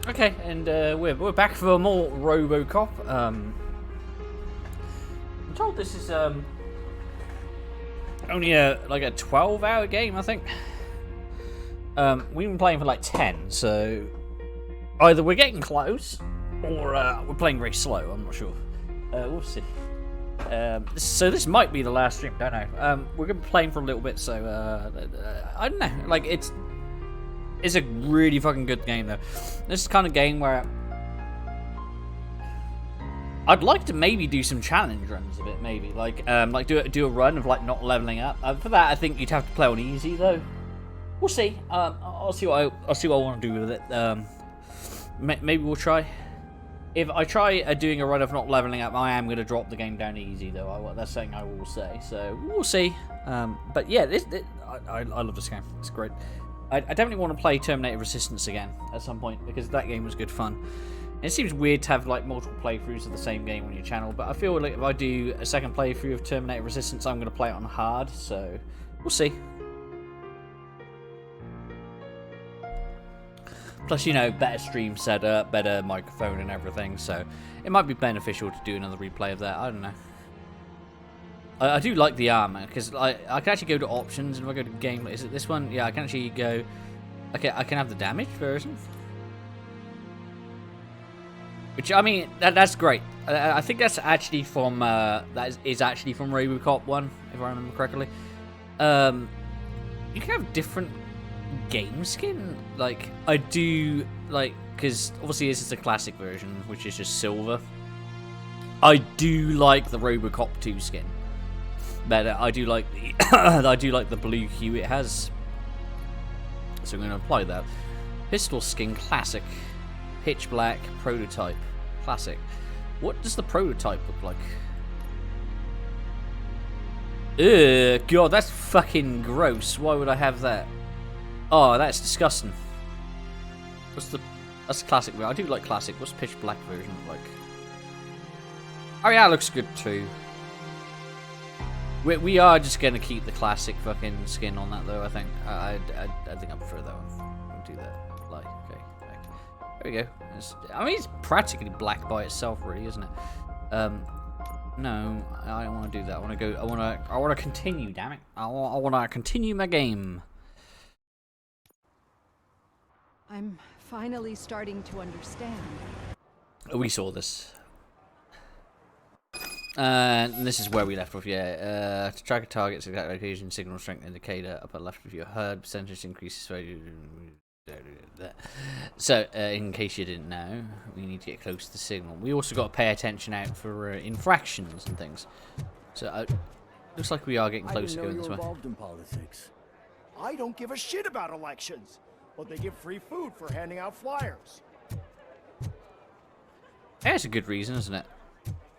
Okay, and we're back for more Robocop. I'm told this is only like a 12-hour game, I think. We've been playing for like 10, so either we're getting close or we're playing very slow. I'm not sure. We'll see. So this might be the last stream. Don't know. We're gonna be playing for a little bit, so I don't know. Like it's a really fucking good game though. This is the kind of game where I'd like to maybe do some challenge runs of it. Maybe like do a run of like not leveling up. For that, I think you'd have to play on easy though. We'll see. I'll see what I want to do with it. Maybe we'll try. If I try doing a run of not leveling up, I am going to drop the game down easy, though. That's something I will say. So, we'll see. But yeah, I love this game. It's great. I definitely want to play Terminator Resistance again at some point, because that game was good fun. And it seems weird to have like multiple playthroughs of the same game on your channel, but I feel like if I do a second playthrough of Terminator Resistance, I'm going to play it on hard, so we'll see. Plus, you know, better stream setup, better microphone and everything, so it might be beneficial to do another replay of that. I don't know. I do like the armor, because I can actually go to options, and if I go to game, is it this one? Yeah, I can actually go, okay, I can have the damage version. Which, I mean, that's great. I think that's actually from, that is actually from Robocop 1, if I remember correctly. You can have different game skin. Like, I do, like, because obviously this is the classic version, which is just silver. I do like the Robocop 2 skin better. I do like the I do like the blue hue it has, so I'm going to apply that. Pistol skin classic, pitch black prototype classic. What does the prototype look like? Ugh, god, that's fucking gross. Why would I have that? Oh, that's disgusting. That's classic. I do like classic. What's pitch black version look like? Oh yeah, it looks good too. We are just gonna keep the classic fucking skin on that though. I think I think I prefer that one. I'll do that. Like, okay, there we go. I mean, it's practically black by itself, really, isn't it? No, I don't want to do that. I want to go. I want to continue. Damn it! I want to continue my game. I'm finally starting to understand. We saw this. And this is where we left off, yeah. To track a target's exact location, signal strength indicator, upper left of your HUD, percentage increases. So, in case you didn't know, we need to get close to the signal. We also got to pay attention out for infractions and things. So, looks like we are getting closer going this way. Involved in politics. I don't give a shit about elections. But they give free food for handing out flyers. That's a good reason, isn't it?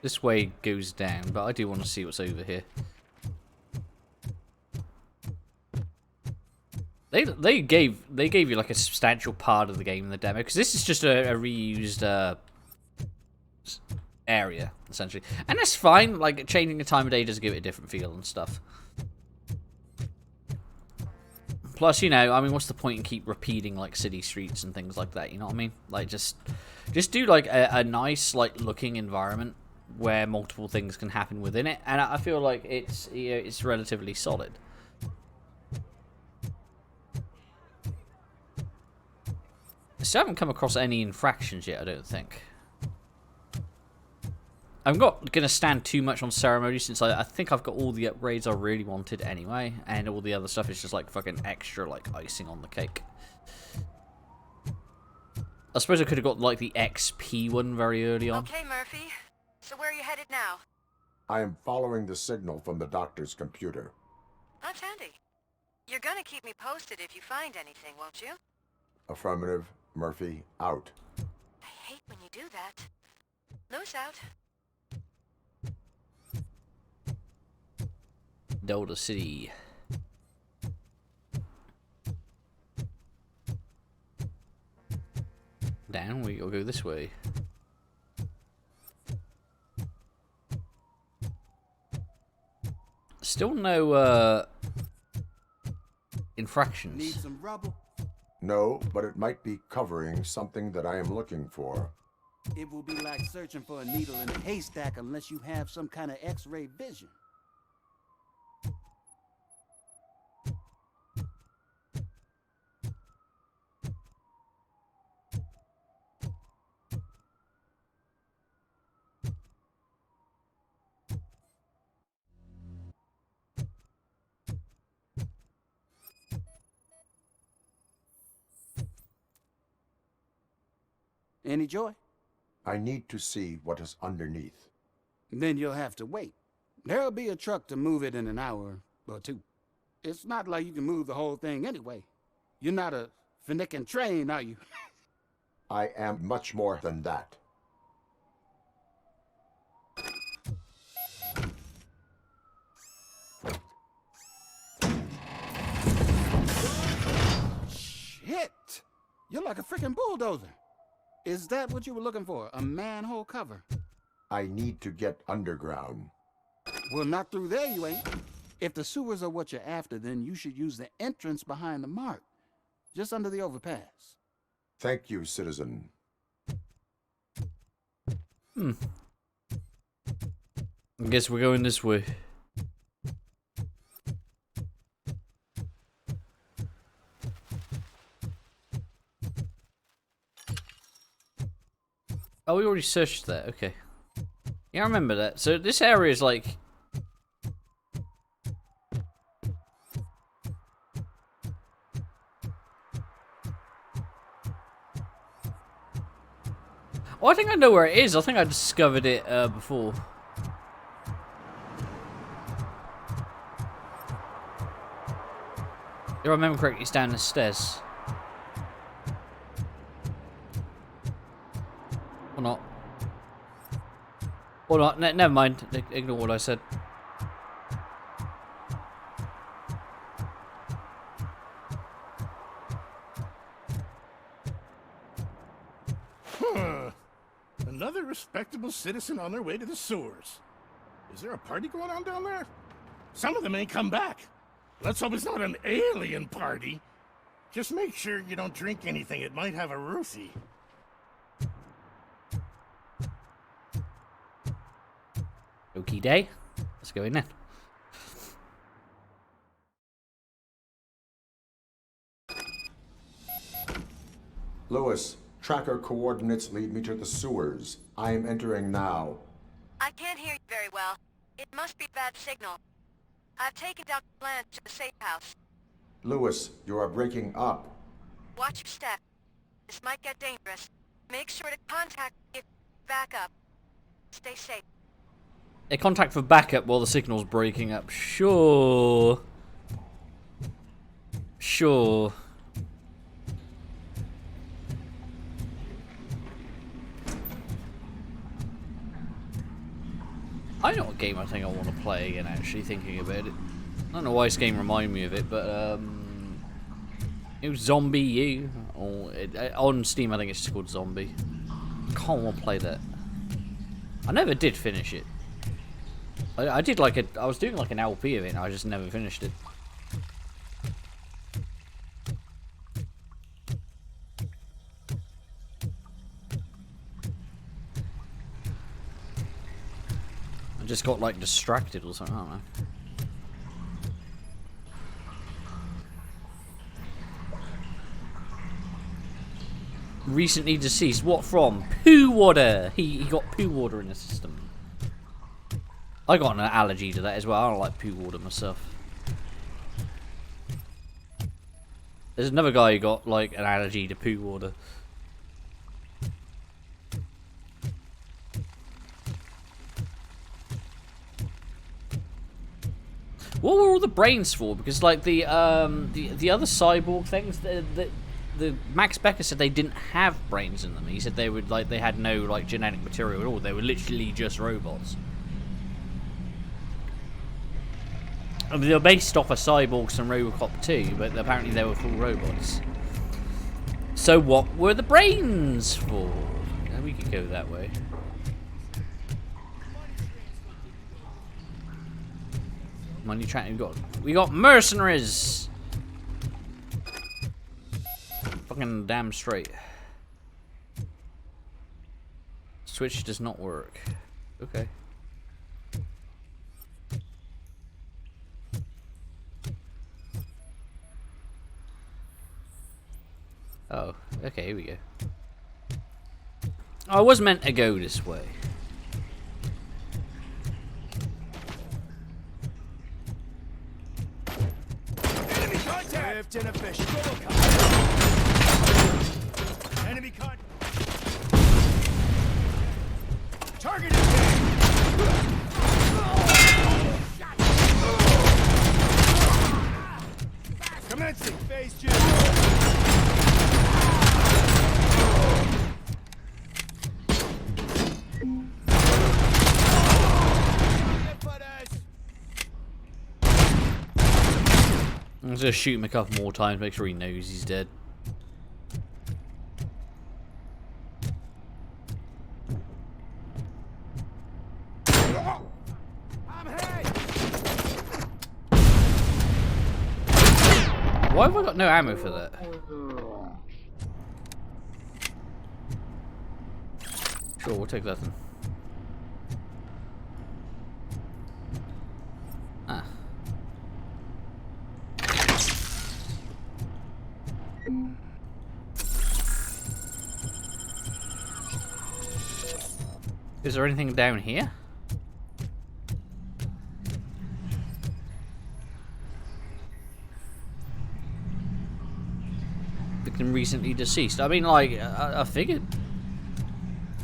This way goes down, but I do want to see what's over here. They gave you like a substantial part of the game in the demo, because this is just a reused area essentially, and that's fine. Like, changing the time of day does give it a different feel and stuff. Plus, you know, I mean, what's the point in keep repeating, like, city streets and things like that, you know what I mean? Like, just do, like, a nice, like, looking environment where multiple things can happen within it, and I feel like it's, you know, it's relatively solid. So I haven't come across any infractions yet, I don't think. I'm not going to stand too much on ceremony, since I think I've got all the upgrades I really wanted anyway, and all the other stuff is just like fucking extra, like icing on the cake. I suppose I could have got like the XP one very early on. Okay, Murphy. So where are you headed now? I am following the signal from the doctor's computer. That's handy. You're gonna keep me posted if you find anything, won't you? Affirmative. Murphy, out. I hate when you do that. Loose out. Delta City. Down, we gotta go this way. Still no infractions. Need some rubber? No, but it might be covering something that I am looking for. It will be like searching for a needle in a haystack unless you have some kind of X-ray vision. Any joy? I need to see what is underneath. Then you'll have to wait. There'll be a truck to move it in an hour or two. It's not like you can move the whole thing anyway. You're not a finicking train, are you? I am much more than that. Shit! You're like a freaking bulldozer. Is that what you were looking for? A manhole cover? I need to get underground. Well, not through there, you ain't. If the sewers are what you're after, then you should use the entrance behind the mark, just under the overpass. Thank you, citizen. I guess we're going this way. Oh, we already searched that. Okay. Yeah, I remember that. So this area is like... Oh, I think I know where it is. I think I discovered it before. If I remember correctly, it's down the stairs. Or not. Or not. Never mind. Ignore what I said. Another respectable citizen on their way to the sewers. Is there a party going on down there? Some of them ain't come back. Let's hope it's not an alien party. Just make sure you don't drink anything. It might have a roofie. Okie day. Let's go in then. Lewis, tracker coordinates lead me to the sewers. I am entering now. I can't hear you very well. It must be bad signal. I've taken down the plan to the safe house. Lewis, you are breaking up. Watch your step. This might get dangerous. Make sure to contact me if back up. Stay safe. A contact for backup while the signal's breaking up. Sure. Sure. I know what game I think I want to play again, actually, thinking about it. I don't know why this game reminded me of it, but, it was Zombie U. Or on Steam, I think it's just called Zombie. I can't want to play that. I never did finish it. I did like a... I was doing like an LP of it, and I just never finished it. I just got like distracted or something, I don't know. Recently deceased. What from? Poo water. He got poo water in the system. I got an allergy to that as well. I don't like poo water myself. There's another guy who got like an allergy to poo water. What were all the brains for? Because like the other cyborg things, the Max Becker said they didn't have brains in them. He said they would they had no like genetic material at all. They were literally just robots. I mean, they were based off of Cyborgs and Robocop 2, but apparently they were full robots. So what were the brains for? Yeah, we could go that way. Money track. We got mercenaries. fucking damn straight. Switch does not work. Okay. Oh, okay, here we go. I was meant to go this way. Enemy contact! Lift in a fish. Robocop. Enemy contact. Target is dead. Commencing phase 2. I'm just gonna shoot him a couple more times, make sure he knows he's dead. Why have I got no ammo for that? Sure, we'll take that then. Ah. Is there anything down here? Victim recently deceased. I mean, like, I figured.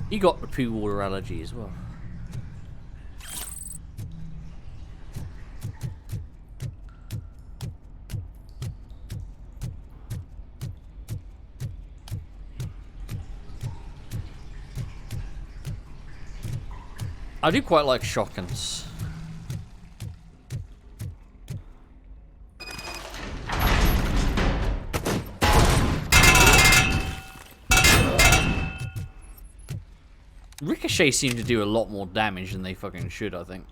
He got the poo water allergy as well. I do quite like shotguns. Ricochet seem to do a lot more damage than they fucking should, I think.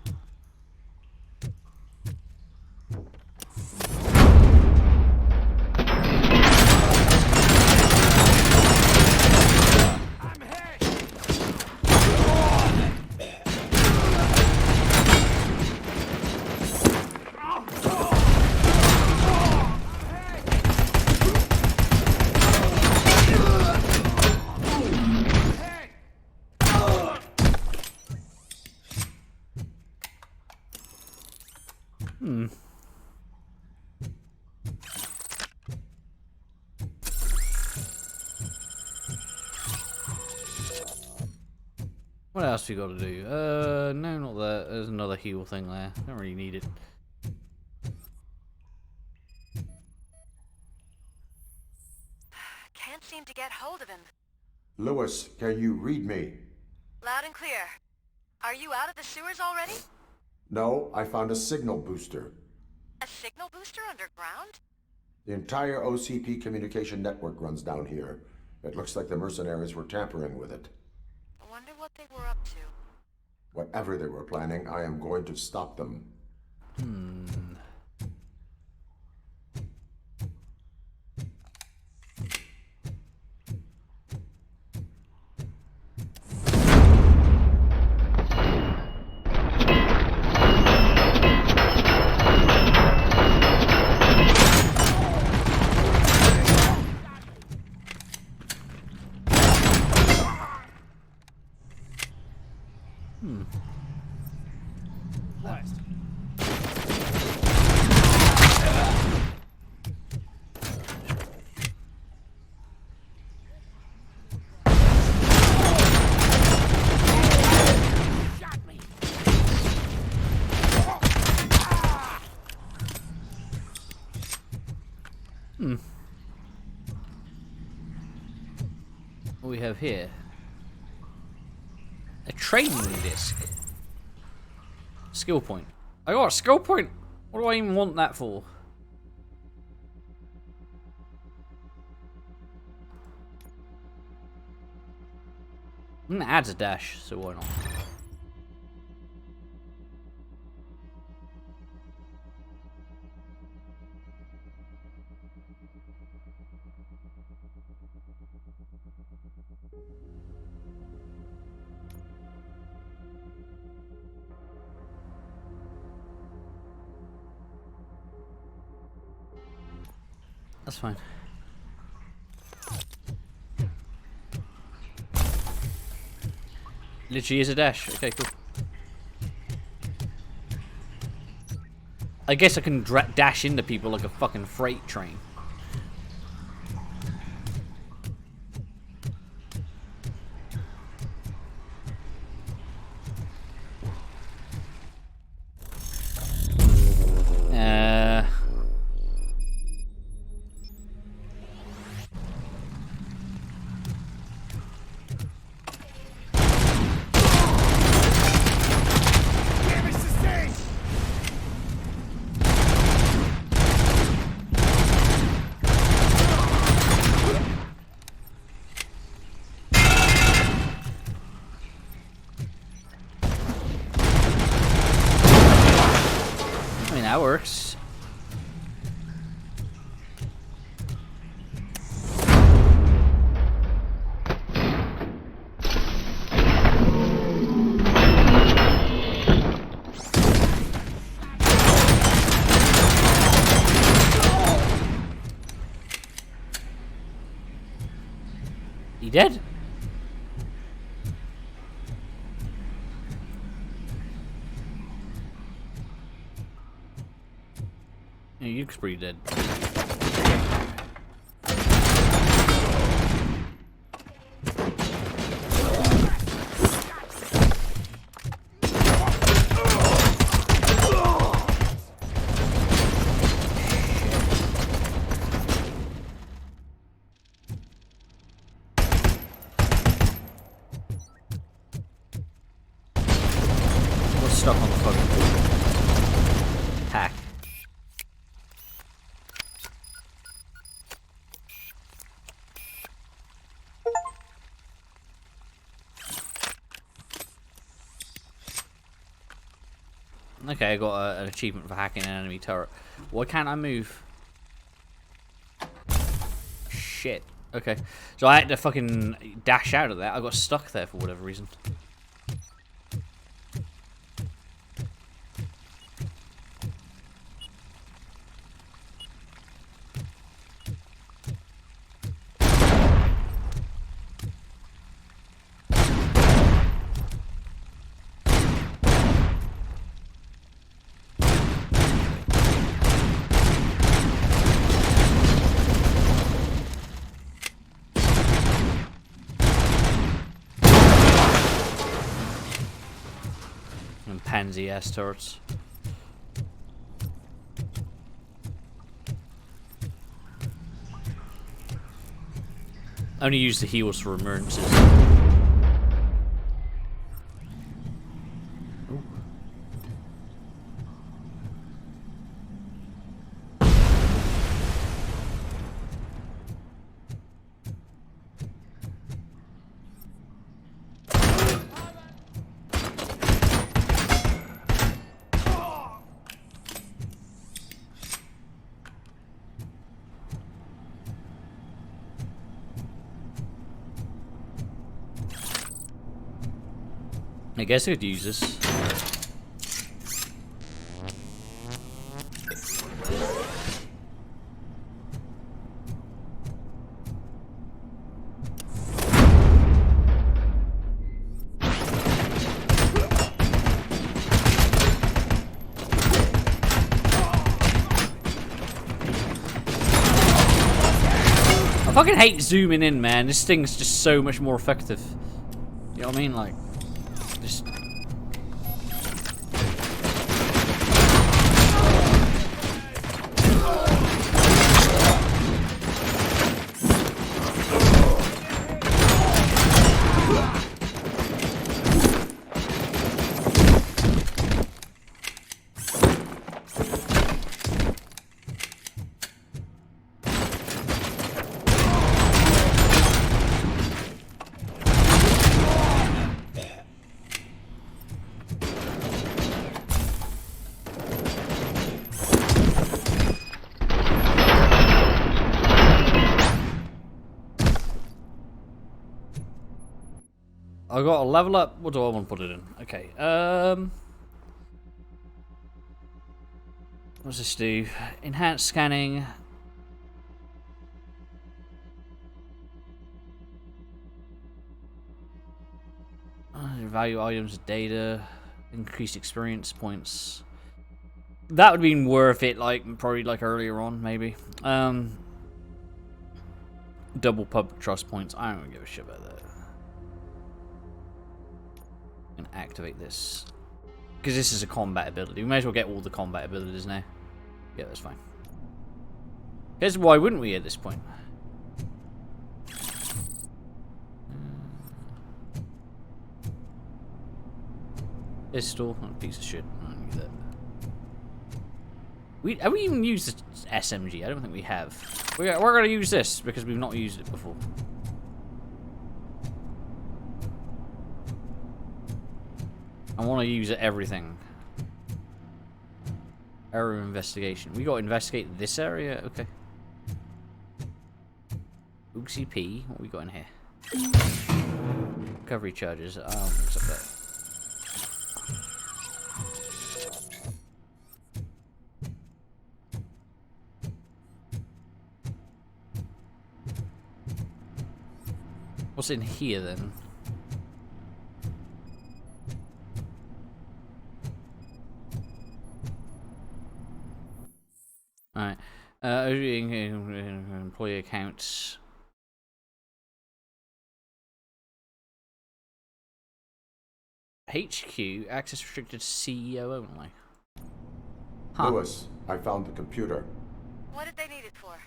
What else we got to do? No, not that. There's another heal thing there. Don't really need it. Can't seem to get hold of him. Lewis, can you read me? Loud and clear. Are you out of the sewers already? No, I found a signal booster. A signal booster underground? The entire OCP communication network runs down here. It looks like the mercenaries were tampering with it. I wonder what they were up to. Whatever they were planning, I am going to stop them. West. What do we have here? A training disc. Skill point. I got a skill point. What do I even want that for? Adds a dash, so why not? That's fine. Literally is a dash. Okay, cool. I guess I can dash into people like a fucking freight train. Damage sustained! I mean, that works. He dead? Yeah, he looks pretty dead. What's stuck on the fucking hack? Okay, I got an achievement for hacking an enemy turret. Why can't I move? Shit. Okay. So I had to fucking dash out of that. I got stuck there for whatever reason. And pansy ass turrets. Only use the heals for emergencies. Ooh. I guess I could use this. I fucking hate zooming in, man. This thing's just so much more effective. You know what I mean? Like, just... I got a level up. What do I want to put it in? Okay. What's this do? Enhanced scanning. value items, data, increased experience points. That would have been worth it, like, probably, like, earlier on, maybe. Double public trust points. I don't give a shit about that. I'm gonna activate this. Because this is a combat ability. We may as well get all the combat abilities now. Yeah, that's fine. Because why wouldn't we at this point? Pistol. Oh, piece of shit. I don't need that. Have we even used the SMG? I don't think we have. We're going to use this because we've not used it before. I want to use everything. Area investigation. We got to investigate this area? Okay. OCP. What we got in here? Recovery charges. I don't think so. But what's in here then? Alright. Employee accounts. HQ, access restricted to CEO only. Huh. Lewis, I found the computer. What did they need it for?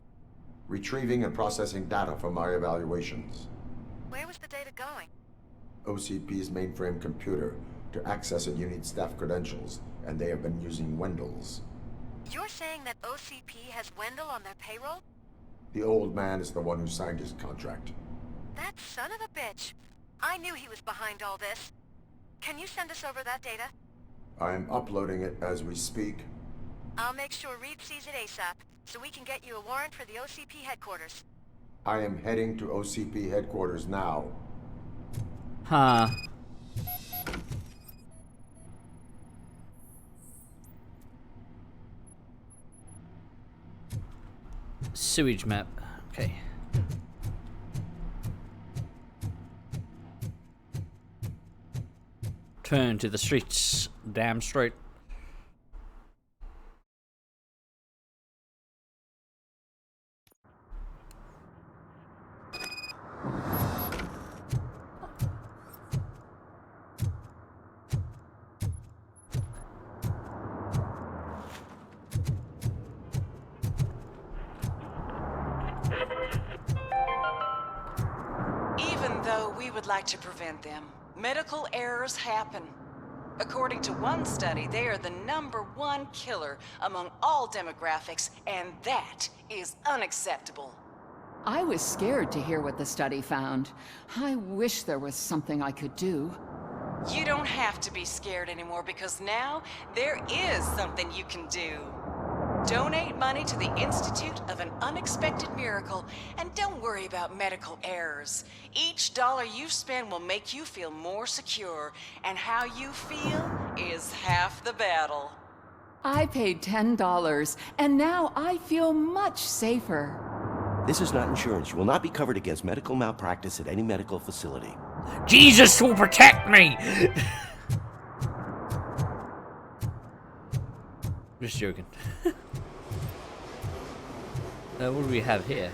Retrieving and processing data from my evaluations. Where was the data going? OCP's mainframe computer. To access it, you need staff credentials, and they have been using Wendell's. You're saying that OCP has Wendell on their payroll? The old man is the one who signed his contract. That son of a bitch. I knew he was behind all this. Can you send us over that data? I am uploading it as we speak. I'll make sure Reed sees it ASAP, so we can get you a warrant for the OCP headquarters. I am heading to OCP headquarters now. Huh. Sewage map. Okay. Turn to the streets. Damn straight. Even though we would like to prevent them, medical errors happen. According to one study, they are the #1 killer among all demographics, and that is unacceptable. I was scared to hear what the study found. I wish there was something I could do. You don't have to be scared anymore because now there is something you can do. Donate money to the Institute of an Unexpected Miracle, and don't worry about medical errors. Each dollar you spend will make you feel more secure, and how you feel is half the battle. I paid $10, and now I feel much safer. This is not insurance. You will not be covered against medical malpractice at any medical facility. Jesus will protect me! Just joking. What do we have here?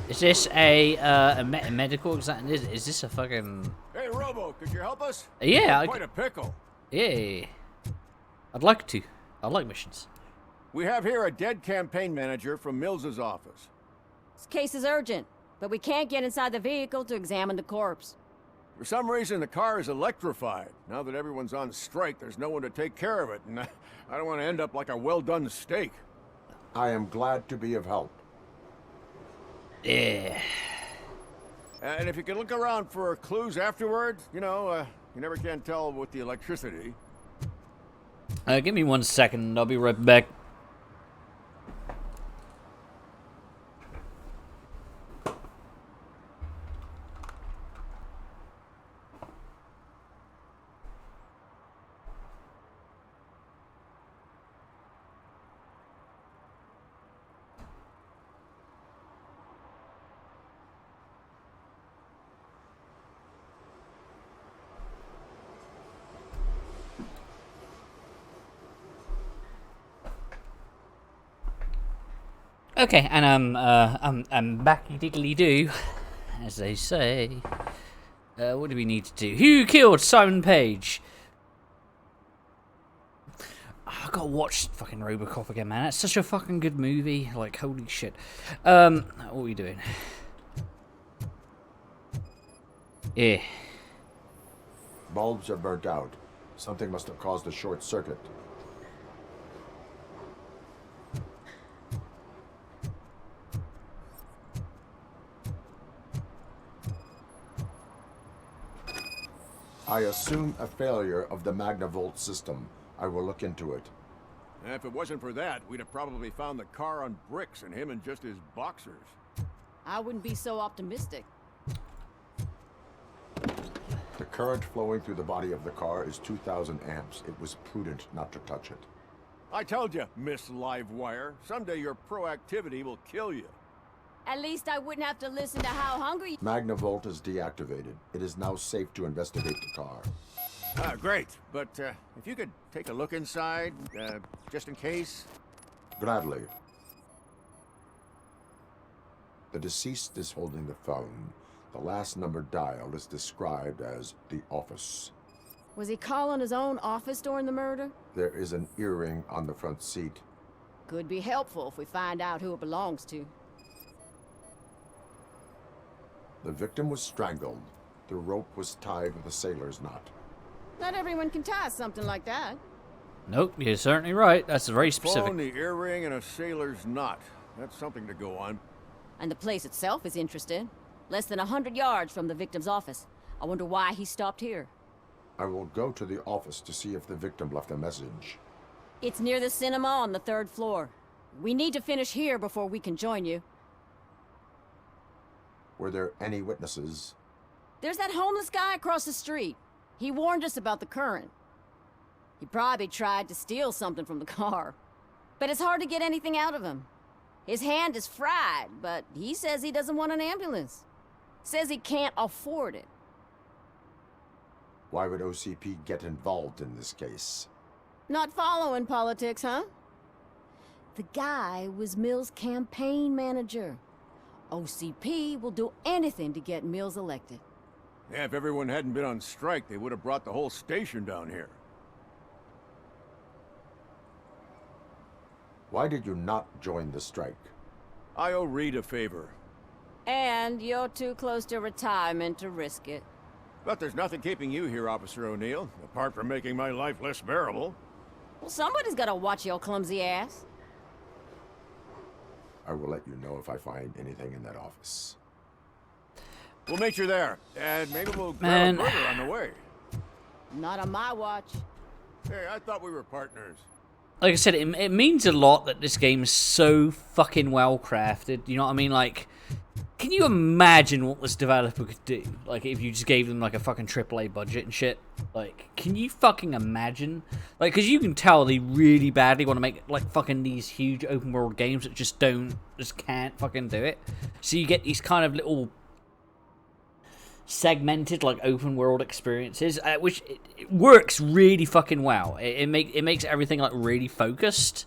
Is this a medical exam? Is this a fucking... Hey, Robo, could you help us? Yeah, Quite a pickle. yeah. I'd like to. I like missions. We have here a dead campaign manager from Mills's office. This case is urgent, but we can't get inside the vehicle to examine the corpse. For some reason, the car is electrified. Now that everyone's on strike, there's no one to take care of it, and I don't want to end up like a well-done steak. I am glad to be of help. Yeah. And if you can look around for clues afterward, you know, you never can tell with the electricity. Give me 1 second. I'll be right back. Okay, and I'm backy diggly do, as they say. What do we need to do? Who killed Simon Page? I gotta watch fucking Robocop again, man. That's such a fucking good movie. Like, holy shit. What are we doing? Yeah. Bulbs are burnt out. Something must have caused a short circuit. I assume a failure of the Magnavolt system. I will look into it. And if it wasn't for that, we'd have probably found the car on bricks and him in just his boxers. I wouldn't be so optimistic. The current flowing through the body of the car is 2,000 amps. It was prudent not to touch it. I told you, Miss Livewire, someday your proactivity will kill you. At least I wouldn't have to listen to how hungry. Magnavolt is deactivated. It is now safe to investigate the car. Great. But if you could take a look inside, just in case. Gladly. The deceased is holding the phone. The last number dialed is described as the office. Was he calling his own office during the murder? There is an earring on the front seat. Could be helpful if we find out who it belongs to. The victim was strangled. The rope was tied with a sailor's knot. Not everyone can tie something like that. Nope, you're certainly right. That's very specific. Phone, the earring, and a sailor's knot. That's something to go on. And the place itself is interesting. Less than 100 yards from the victim's office. I wonder why he stopped here. I will go to the office to see if the victim left a message. It's near the cinema on the 3rd floor. We need to finish here before we can join you. Were there any witnesses? There's that homeless guy across the street. He warned us about the current. He probably tried to steal something from the car. But it's hard to get anything out of him. His hand is fried, but he says he doesn't want an ambulance. Says he can't afford it. Why would OCP get involved in this case? Not following politics, huh? The guy was Mills' campaign manager. OCP will do anything to get Mills elected. Yeah, if everyone hadn't been on strike, they would have brought the whole station down here. Why did you not join the strike? I owe Reed a favor. And you're too close to retirement to risk it. But there's nothing keeping you here, Officer O'Neill, apart from making my life less bearable. Well, somebody's gotta watch your clumsy ass. I will let you know if I find anything in that office. We'll meet you there, and maybe we'll grab a burger on the way. Not on my watch. Hey, I thought we were partners. Like I said, it means a lot that this game is so fucking well crafted. You know what I mean? Like, can you imagine what this developer could do? Like, if you just gave them like a fucking AAA budget and shit. Like, can you fucking imagine? Like, because you can tell they really badly want to make like fucking these huge open world games that just can't fucking do it. So you get these kind of little segmented like open world experiences, which it works really fucking well. It makes everything like really focused.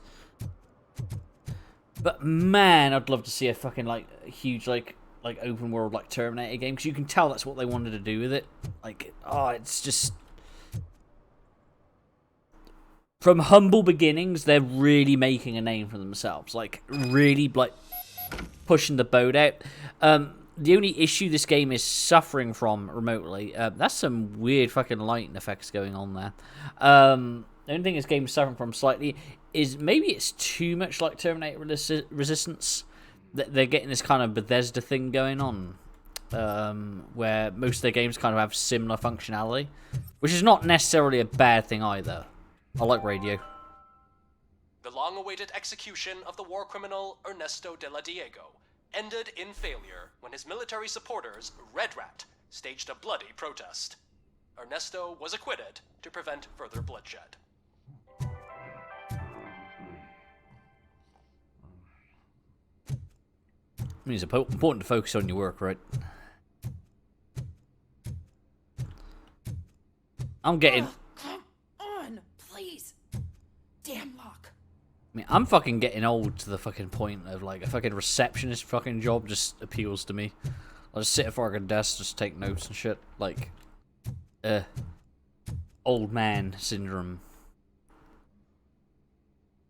But man, I'd love to see a fucking like huge like open world like Terminator game, because you can tell that's what they wanted to do with it. Like, oh, it's just from humble beginnings, they're really making a name for themselves. Like, really like pushing the boat out. The only issue this game is suffering from remotely, that's some weird fucking lighting effects going on there. The only thing this game is suffering from slightly is maybe it's too much like Terminator Resistance. They're getting this kind of Bethesda thing going on, where most of their games kind of have similar functionality, which is not necessarily a bad thing either. I like radio. The long-awaited execution of the war criminal Ernesto de la Diego ended in failure when his military supporters, Red Rat, staged a bloody protest. Ernesto was acquitted to prevent further bloodshed. I mean, it's important to focus on your work, right? I'm getting... Oh, come on, please. Damn lock. I mean, I'm fucking getting old to the fucking point of, like, a fucking receptionist fucking job just appeals to me. I'll just sit at a fucking desk, just take notes and shit. Like, old man syndrome.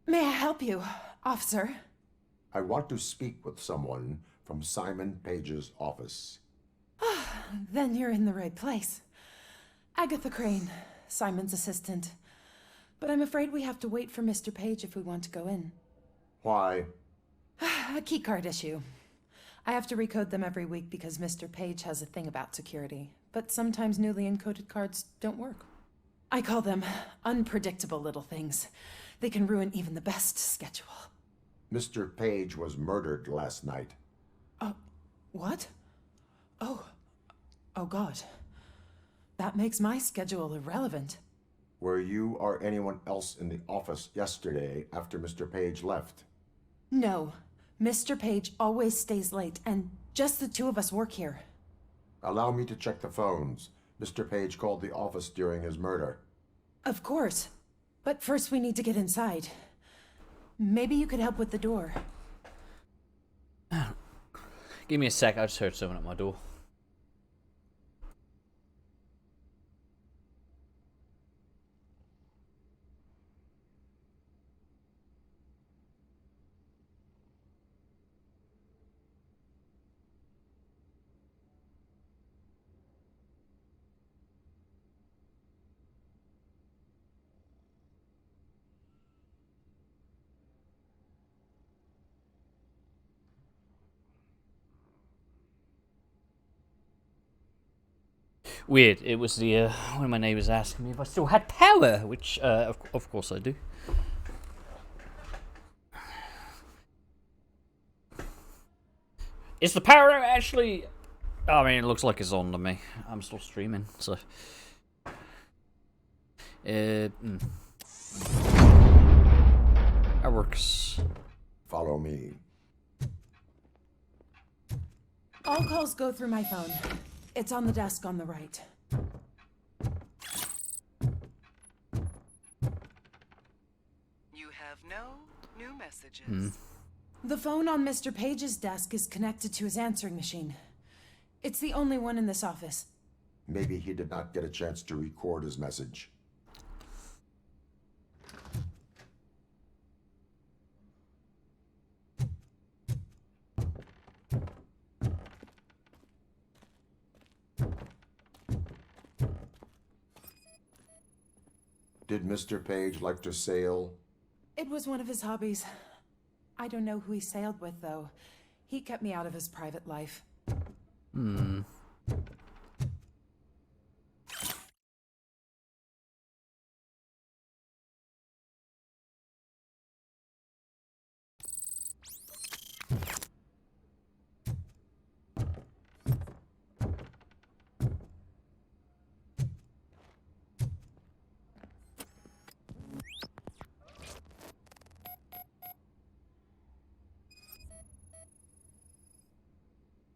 May I help you, officer? I want to speak with someone from Simon Page's office. Then you're in the right place. Agatha Crane, Simon's assistant. But I'm afraid we have to wait for Mr. Page if we want to go in. Why? A keycard issue. I have to recode them every week because Mr. Page has a thing about security. But sometimes newly encoded cards don't work. I call them unpredictable little things. They can ruin even the best schedule. Mr. Page was murdered last night. What? Oh God. That makes my schedule irrelevant. Were you or anyone else in the office yesterday after Mr. Page left? No. Mr. Page always stays late, and just the two of us work here. Allow me to check the phones. Mr. Page called the office during his murder. Of course. But first we need to get inside. Maybe you could help with the door. Give me a sec, I just heard someone at my door. Weird. It was the one of my neighbours asking me if I still had power, which of course I do. Is the power actually? I mean, it looks like it's on to me. I'm still streaming, so. That works. Follow me. All calls go through my phone. It's on the desk on the right. You have no new messages. The phone on Mr. Page's desk is connected to his answering machine. It's the only one in this office. Maybe he did not get a chance to record his message. Did Mr. Page like to sail? It was one of his hobbies. I don't know who he sailed with, though. He kept me out of his private life.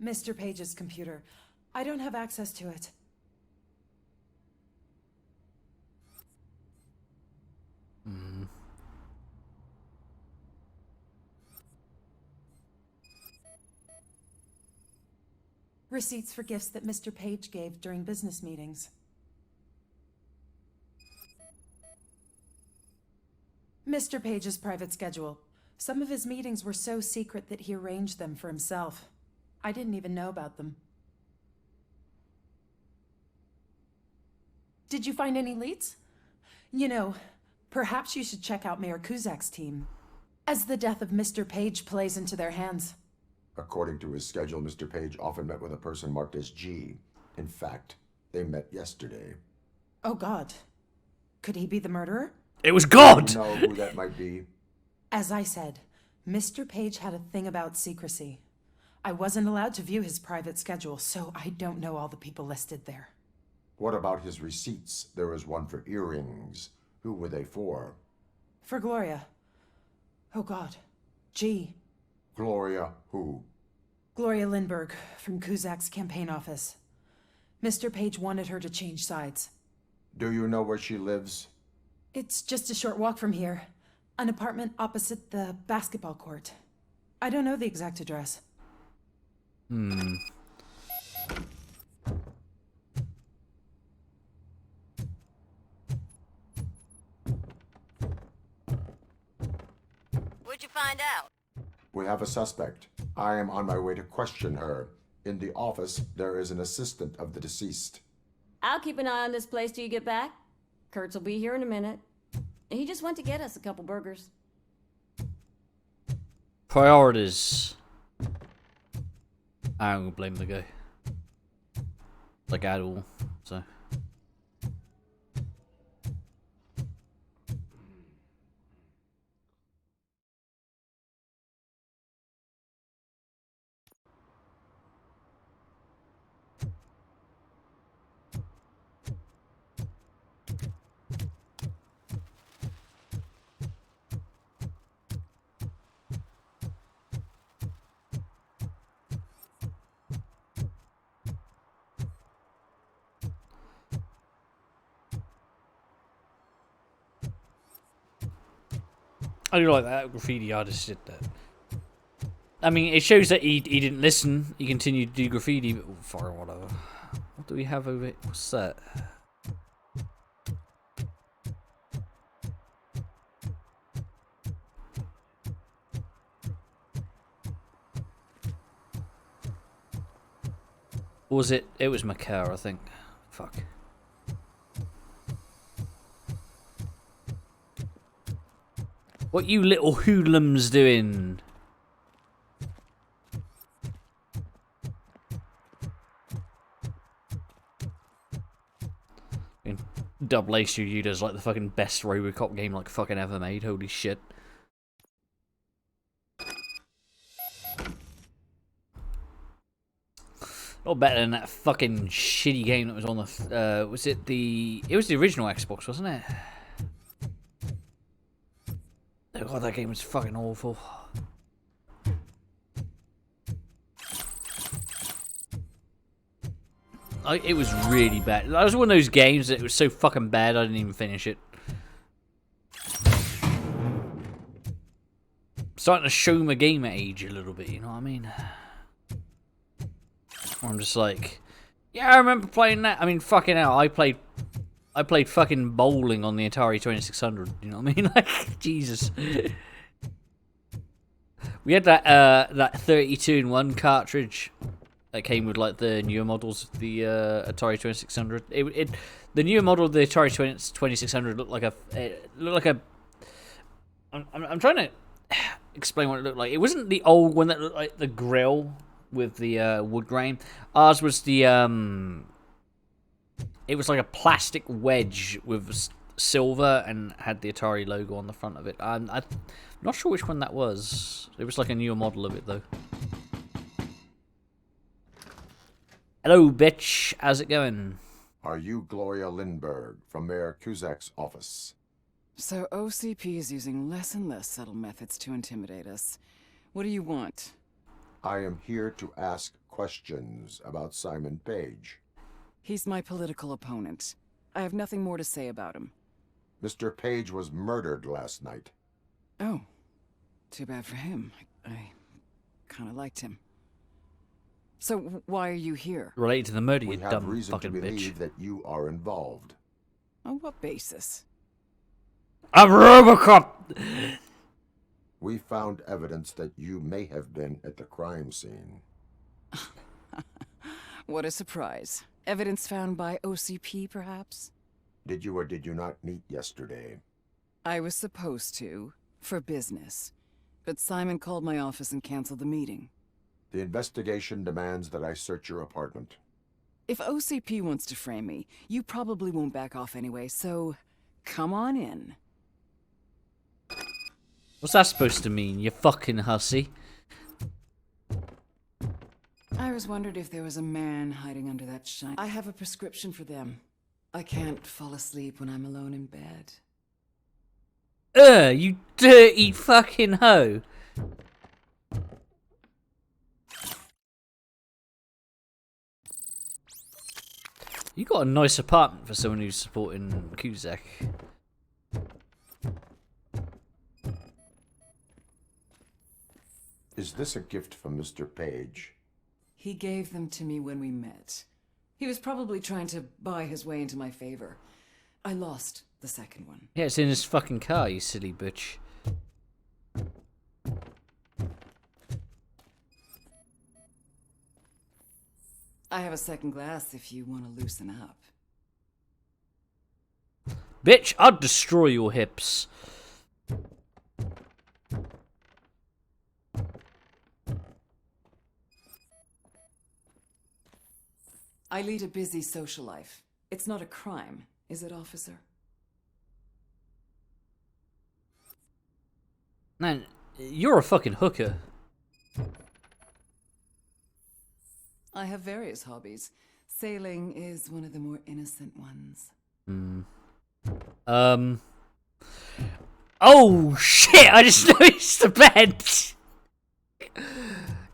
Mr. Page's computer. I don't have access to it. Receipts for gifts that Mr. Page gave during business meetings. Mr. Page's private schedule. Some of his meetings were so secret that he arranged them for himself. I didn't even know about them. Did you find any leads? You know, perhaps you should check out Mayor Kuzak's team, as the death of Mr. Page plays into their hands. According to his schedule, Mr. Page often met with a person marked as G. In fact, they met yesterday. Oh God. Could he be the murderer? It was God! Do you know who that might be? As I said, Mr. Page had a thing about secrecy. I wasn't allowed to view his private schedule, so I don't know all the people listed there. What about his receipts? There was one for earrings. Who were they for? For Gloria. Oh God. G. Gloria who? Gloria Lindbergh, from Kuzak's campaign office. Mr. Page wanted her to change sides. Do you know where she lives? It's just a short walk from here. An apartment opposite the basketball court. I don't know the exact address. Hmm. What'd you find out? We have a suspect. I am on my way to question her. In the office, there is an assistant of the deceased. I'll keep an eye on this place till you get back. Kurtz will be here in a minute. He just went to get us a couple burgers. Priorities. I don't blame the guy. Like at all. So. I do like that graffiti artist did that. I mean, it shows that he didn't listen. He continued to do graffiti, but far whatever. What do we have over here? What's that? Or was it? It was Macau, I think. Fuck. What you little hoodlums doing? Double A Studios like the fucking best Robocop game like fucking ever made. Holy shit. Not better than that fucking shitty game that was on the was it the original Xbox, wasn't it? Oh god, that game was fucking awful. It was really bad. That was one of those games that it was so fucking bad I didn't even finish it. Starting to show my gamer age a little bit, you know what I mean? I'm just like, yeah, I remember playing that. I mean, fucking hell, I played fucking bowling on the Atari 2600. You know what I mean? Like, Jesus. We had that 32-in-1 cartridge that came with like the newer models of the Atari 2600. The newer model of the Atari 2600 looked like a. I'm trying to explain what it looked like. It wasn't the old one that looked like the grill with the wood grain. Ours was the it was like a plastic wedge with silver and had the Atari logo on the front of it. I'm not sure which one that was. It was like a newer model of it though. Hello, bitch. How's it going? Are you Gloria Lindbergh from Mayor Cusack's office? So OCP is using less and less subtle methods to intimidate us. What do you want? I am here to ask questions about Simon Page. He's my political opponent. I have nothing more to say about him. Mr. Page was murdered last night. Oh, too bad for him. I kind of liked him. So why are you here? Related to the murder, We you have dumb reason fucking to believe bitch. that you are involved. On what basis? I'm Robocop! We found evidence that you may have been at the crime scene. What a surprise. Evidence found by OCP, perhaps? Did you or did you not meet yesterday? I was supposed to, for business. But Simon called my office and canceled the meeting. The investigation demands that I search your apartment. If OCP wants to frame me, you probably won't back off anyway, so come on in. What's that supposed to mean, you fucking hussy? I was wondering if there was a man hiding under that shine. I have a prescription for them. I can't fall asleep when I'm alone in bed. You dirty fucking hoe. You got a nice apartment for someone who's supporting Cusack. Is this a gift from Mr. Page? He gave them to me when we met. He was probably trying to buy his way into my favor. I lost the second one. Yeah, it's in his fucking car, you silly bitch. I have a second glass if you want to loosen up. Bitch, I'd destroy your hips. I lead a busy social life. It's not a crime, is it, officer? Man, you're a fucking hooker. I have various hobbies. Sailing is one of the more innocent ones. Oh shit! I just noticed the bed.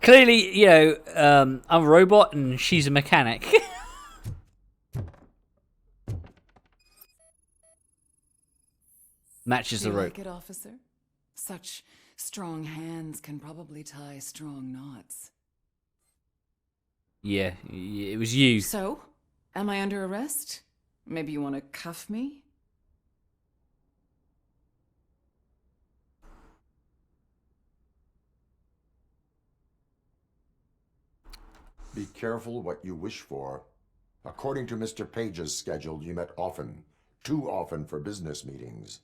Clearly, you know, I'm a robot and she's a mechanic. Matches the rope. Like it, officer? Such strong hands can probably tie strong knots. Yeah, it was you. So, am I under arrest? Maybe you want to cuff me? Be careful what you wish for. According to Mr. Page's schedule, you met often. Too often for business meetings.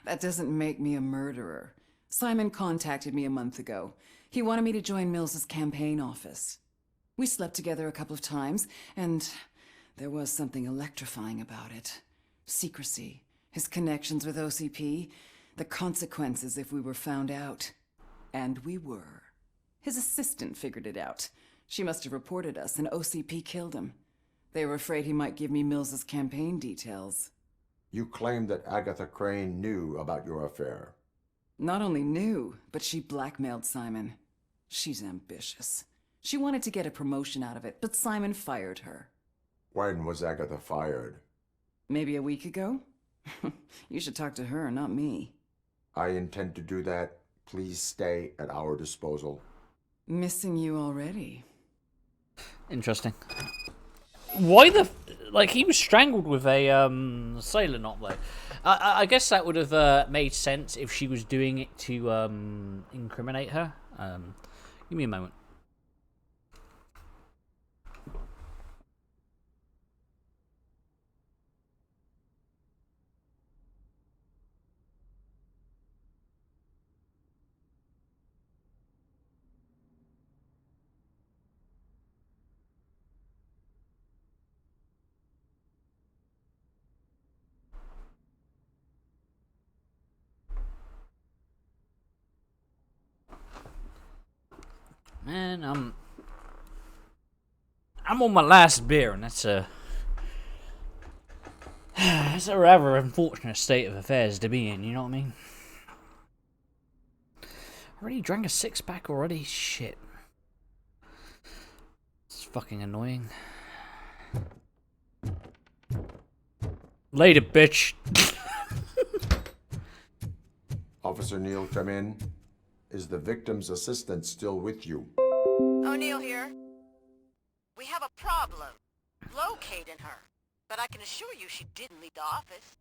That doesn't make me a murderer. Simon contacted me a month ago. He wanted me to join Mills's campaign office. We slept together a couple of times, and there was something electrifying about it. Secrecy, his connections with OCP, the consequences if we were found out. And we were. His assistant figured it out. She must have reported us, and OCP killed him. They were afraid he might give me Mills's campaign details. You claimed that Agatha Crane knew about your affair. Not only knew, but she blackmailed Simon. She's ambitious. She wanted to get a promotion out of it, but Simon fired her. When was Agatha fired? Maybe a week ago? You should talk to her, not me. I intend to do that. Please stay at our disposal. Missing you already. Interesting. Why the... Like, he was strangled with a sailor knot, though. I guess that would have made sense if she was doing it to incriminate her. Give me a moment. Man, I'm on my last beer, and that's a rather unfortunate state of affairs to be in. You know what I mean? Already drank a 6-pack already. Shit, it's fucking annoying. Later, bitch. Officer Neal, come in. Is the victim's assistant still with you? O'Neill here. We have a problem locating her, but I can assure you she didn't leave the office.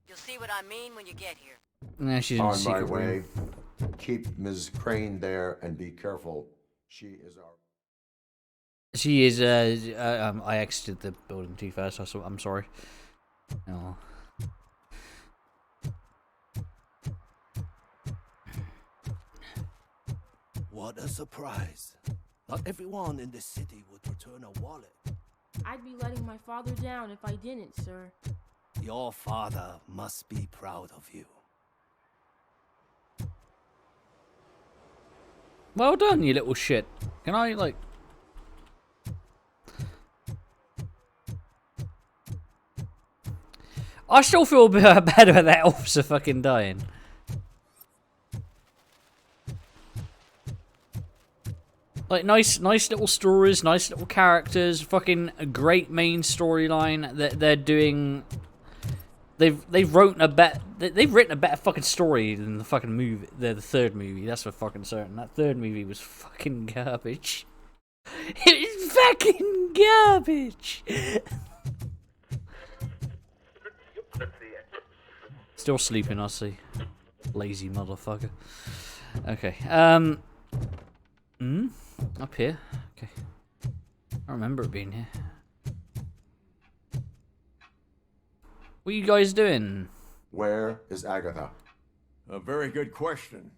You'll see what I mean when you get here. Nah, she's in the On my secret way. room. Keep Ms. Crane there and be careful. She is our... She is. I exited the building too fast. I'm sorry. Oh. What a surprise. Not everyone in this city would return a wallet. I'd be letting my father down if I didn't, sir. Your father must be proud of you. Well done, you little shit. Can I, like... I still feel bad about that officer fucking dying. Like, nice little stories, nice little characters, fucking a great main storyline that they're they've written a better fucking story than the fucking movie. The third movie. That's for fucking certain. That third movie was fucking garbage. It was fucking garbage. Still sleeping, I see. Lazy motherfucker. Okay. Up here. Okay. I remember it being here. What are you guys doing? Where is Agatha? A very good question.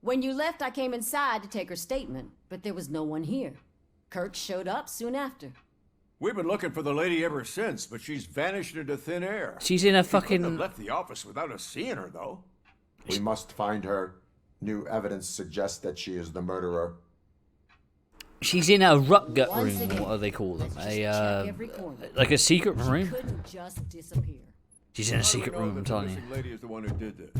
When you left, I came inside to take her statement, but there was no one here. Kurt showed up soon after. We've been looking for the lady ever since, but she's vanished into thin air. She's in a She couldn't fucking... have left the office without us seeing her, though. We must find her. New evidence suggests that she is the murderer. She's in a rut-gut room, what do they call them? Like a secret room? Couldn't just disappear. She's in a secret room, I'm telling you. The lady is the one who did this.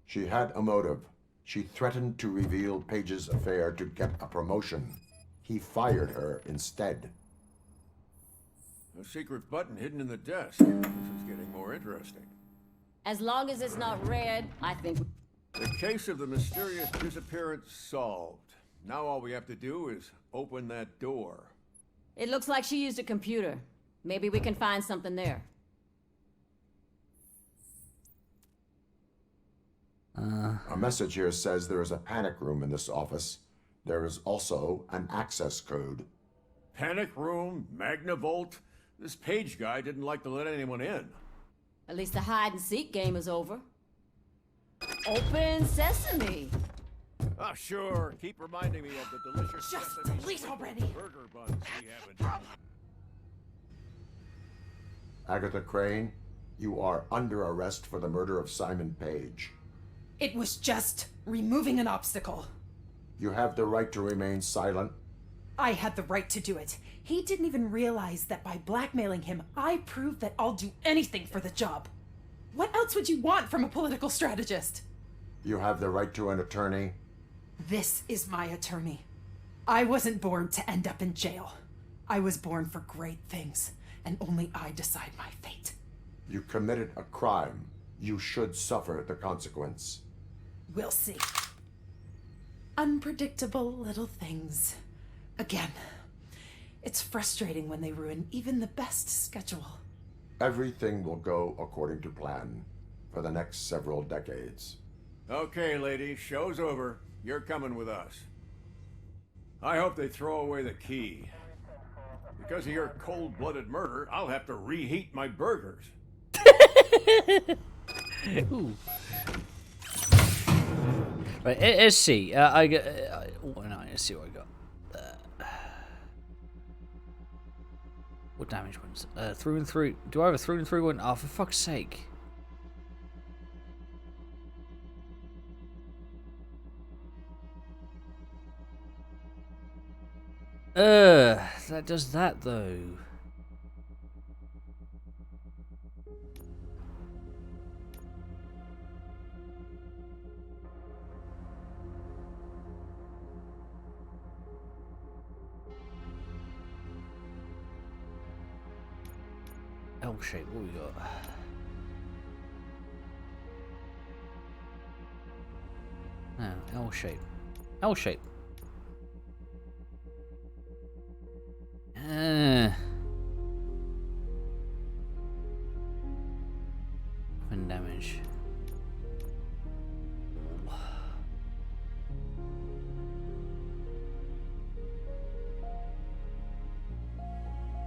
She had a motive. She threatened to reveal Page's affair to get a promotion. He fired her instead. A secret button hidden in the desk. This is getting more interesting. As long as it's not red, I think... The case of the mysterious disappearance solved. Now all we have to do is open that door. It looks like she used a computer. Maybe we can find something there. A message here says there is a panic room in this office. There is also an access code. Panic room, Magnavolt. This Page guy didn't like to let anyone in. At least the hide-and-seek game is over. Open sesame! Ah, sure. Keep reminding me of the delicious sesame please already. burger buns we haven't. Agatha Crane, you are under arrest for the murder of Simon Page. It was just removing an obstacle. You have the right to remain silent. I had the right to do it. He didn't even realize that by blackmailing him, I proved that I'll do anything for the job. What else would you want from a political strategist? You have the right to an attorney. This is my attorney. I wasn't born to end up in jail. I was born for great things, and only I decide my fate. You committed a crime. You should suffer the consequence. We'll see. Unpredictable little things. Again, it's frustrating when they ruin even the best schedule. Everything will go according to plan for the next several decades. Okay, lady, show's over. You're coming with us. I hope they throw away the key. Because of your cold-blooded murder, I'll have to reheat my burgers. Ooh. Right, let's see. I got. Let's see what I got. What damage ones? Through and through. Do I have a through and through one? Oh, for fuck's sake. That does that though. L shape, what we got? No, L shape. L shape. Weapon damage.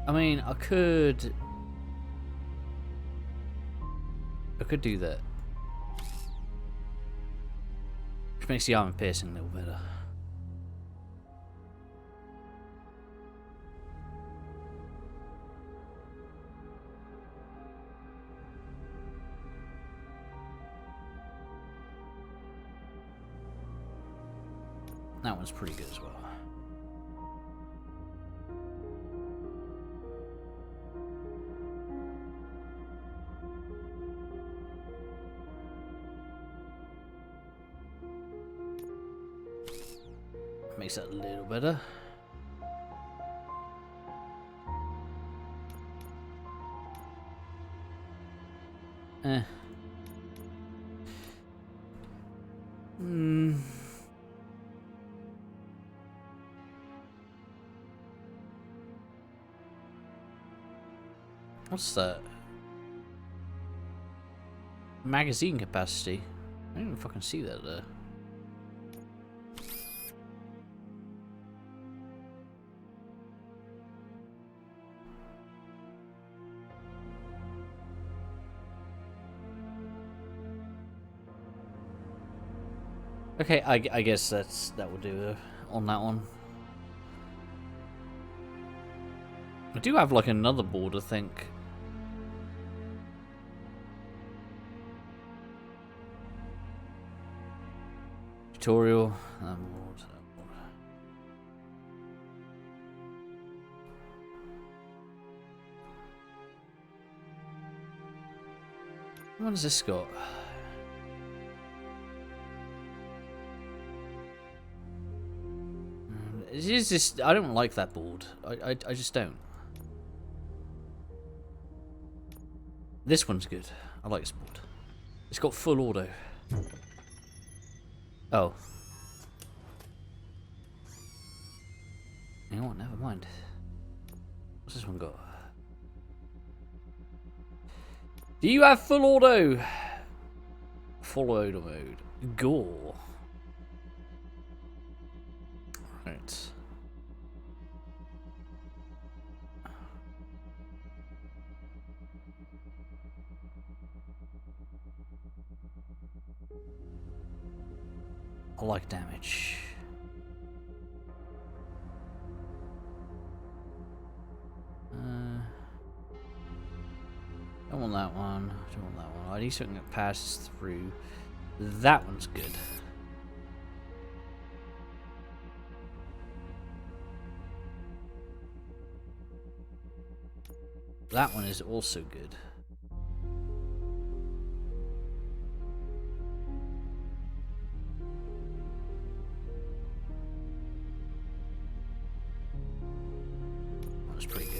I mean, I could do that. Which makes the armor piercing a little better. That one's pretty good as well. Makes that a little better. Eh. Hmm. What's that? Magazine capacity. I didn't even fucking see that there. Okay, I guess that will do on that one. I do have like another board, I think. Tutorial. That board. What has this got? It is just, I don't like that board. I just don't. This one's good. I like this board. It's got full auto. Oh. You know what? Never mind. What's this one got? Do you have full auto? Full auto mode. Gore. Right. I like damage. Don't want that one. Don't want that one. I need something that passes through. That one's good. That one is also good. That's pretty good.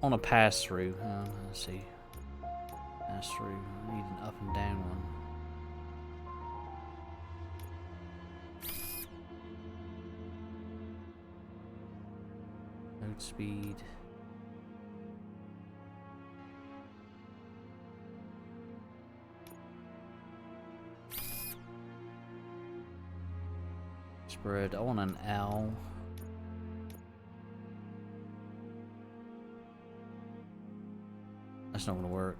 On a pass through. Let's see. Pass through. I need an up and down one. Load speed. Spread. I want an L. That's not gonna work.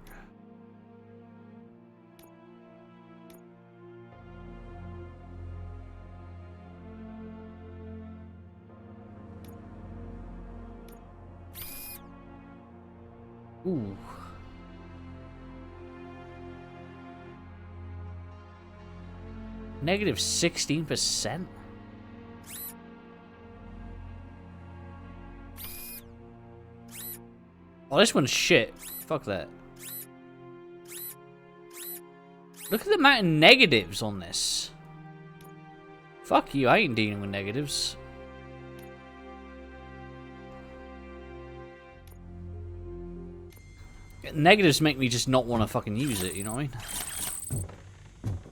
Ooh. Negative 16%? Oh, this one's shit. Fuck that. Look at the amount of negatives on this. Fuck you, I ain't dealing with negatives. Negatives make me just not want to fucking use it, you know what I mean?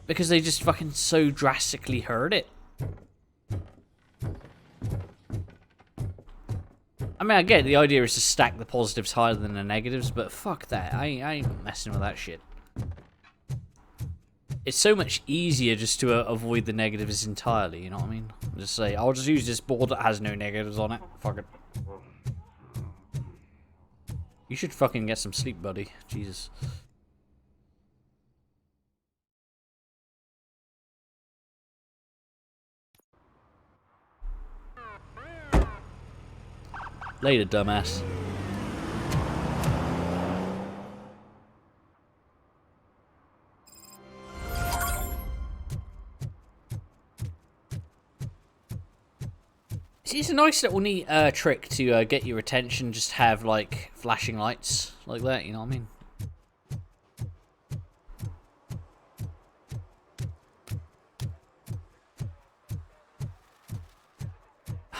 Because they just fucking so drastically hurt it. I mean, I get the idea is to stack the positives higher than the negatives, but fuck that. I ain't messing with that shit. It's so much easier just to avoid the negatives entirely, you know what I mean? Just say, I'll just use this board that has no negatives on it. Fuck it. You should fucking get some sleep, buddy. Jesus. Later, dumbass. See, it's a nice little neat trick to get your attention. Just have like flashing lights like that. You know what I mean?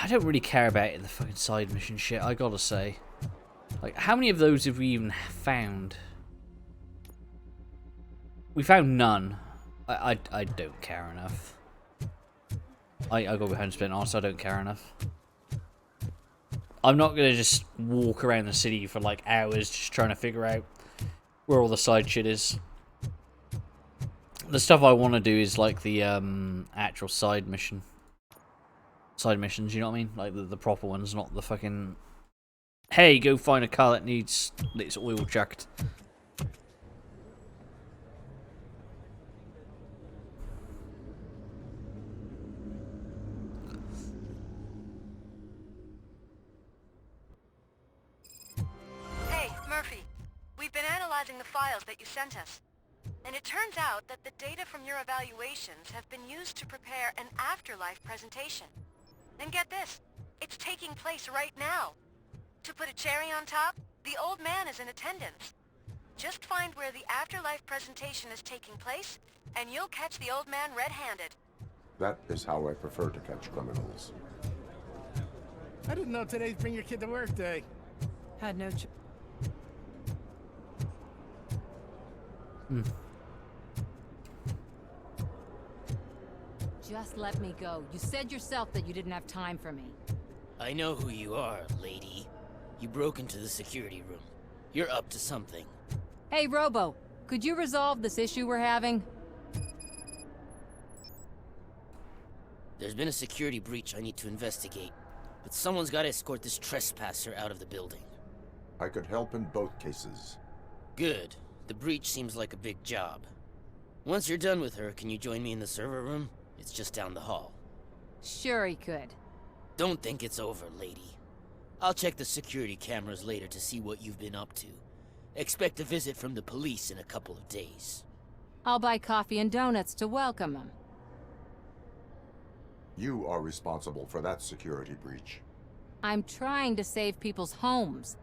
I don't really care about it in the fucking side mission shit, I gotta say. Like, how many of those have we even found? We found none. I don't care enough. I gotta be 100% honest, I don't care enough. I'm not gonna just walk around the city for like hours just trying to figure out where all the side shit is. The stuff I want to do is like the actual side missions, you know what I mean? Like the proper ones, not the fucking, hey, go find a car that needs its oil checked. Hey, Murphy. We've been analyzing the files that you sent us. And it turns out that the data from your evaluations have been used to prepare an afterlife presentation. And get this, it's taking place right now. To put a cherry on top, the old man is in attendance. Just find where the afterlife presentation is taking place, and you'll catch the old man red-handed. That is how I prefer to catch criminals. I didn't know today's Bring Your Kid to Work Day. Had no choice. Just let me go. You said yourself that you didn't have time for me. I know who you are, lady. You broke into the security room. You're up to something. Hey, Robo, could you resolve this issue we're having? There's been a security breach I need to investigate, but someone's got to escort this trespasser out of the building. I could help in both cases. Good. The breach seems like a big job. Once you're done with her, can you join me in the server room? It's just down the hall. Sure he could. Don't think it's over, lady. I'll check the security cameras later to see what you've been up to. Expect a visit from the police in a couple of days. I'll buy coffee and donuts to welcome him. You are responsible for that security breach. I'm trying to save people's homes.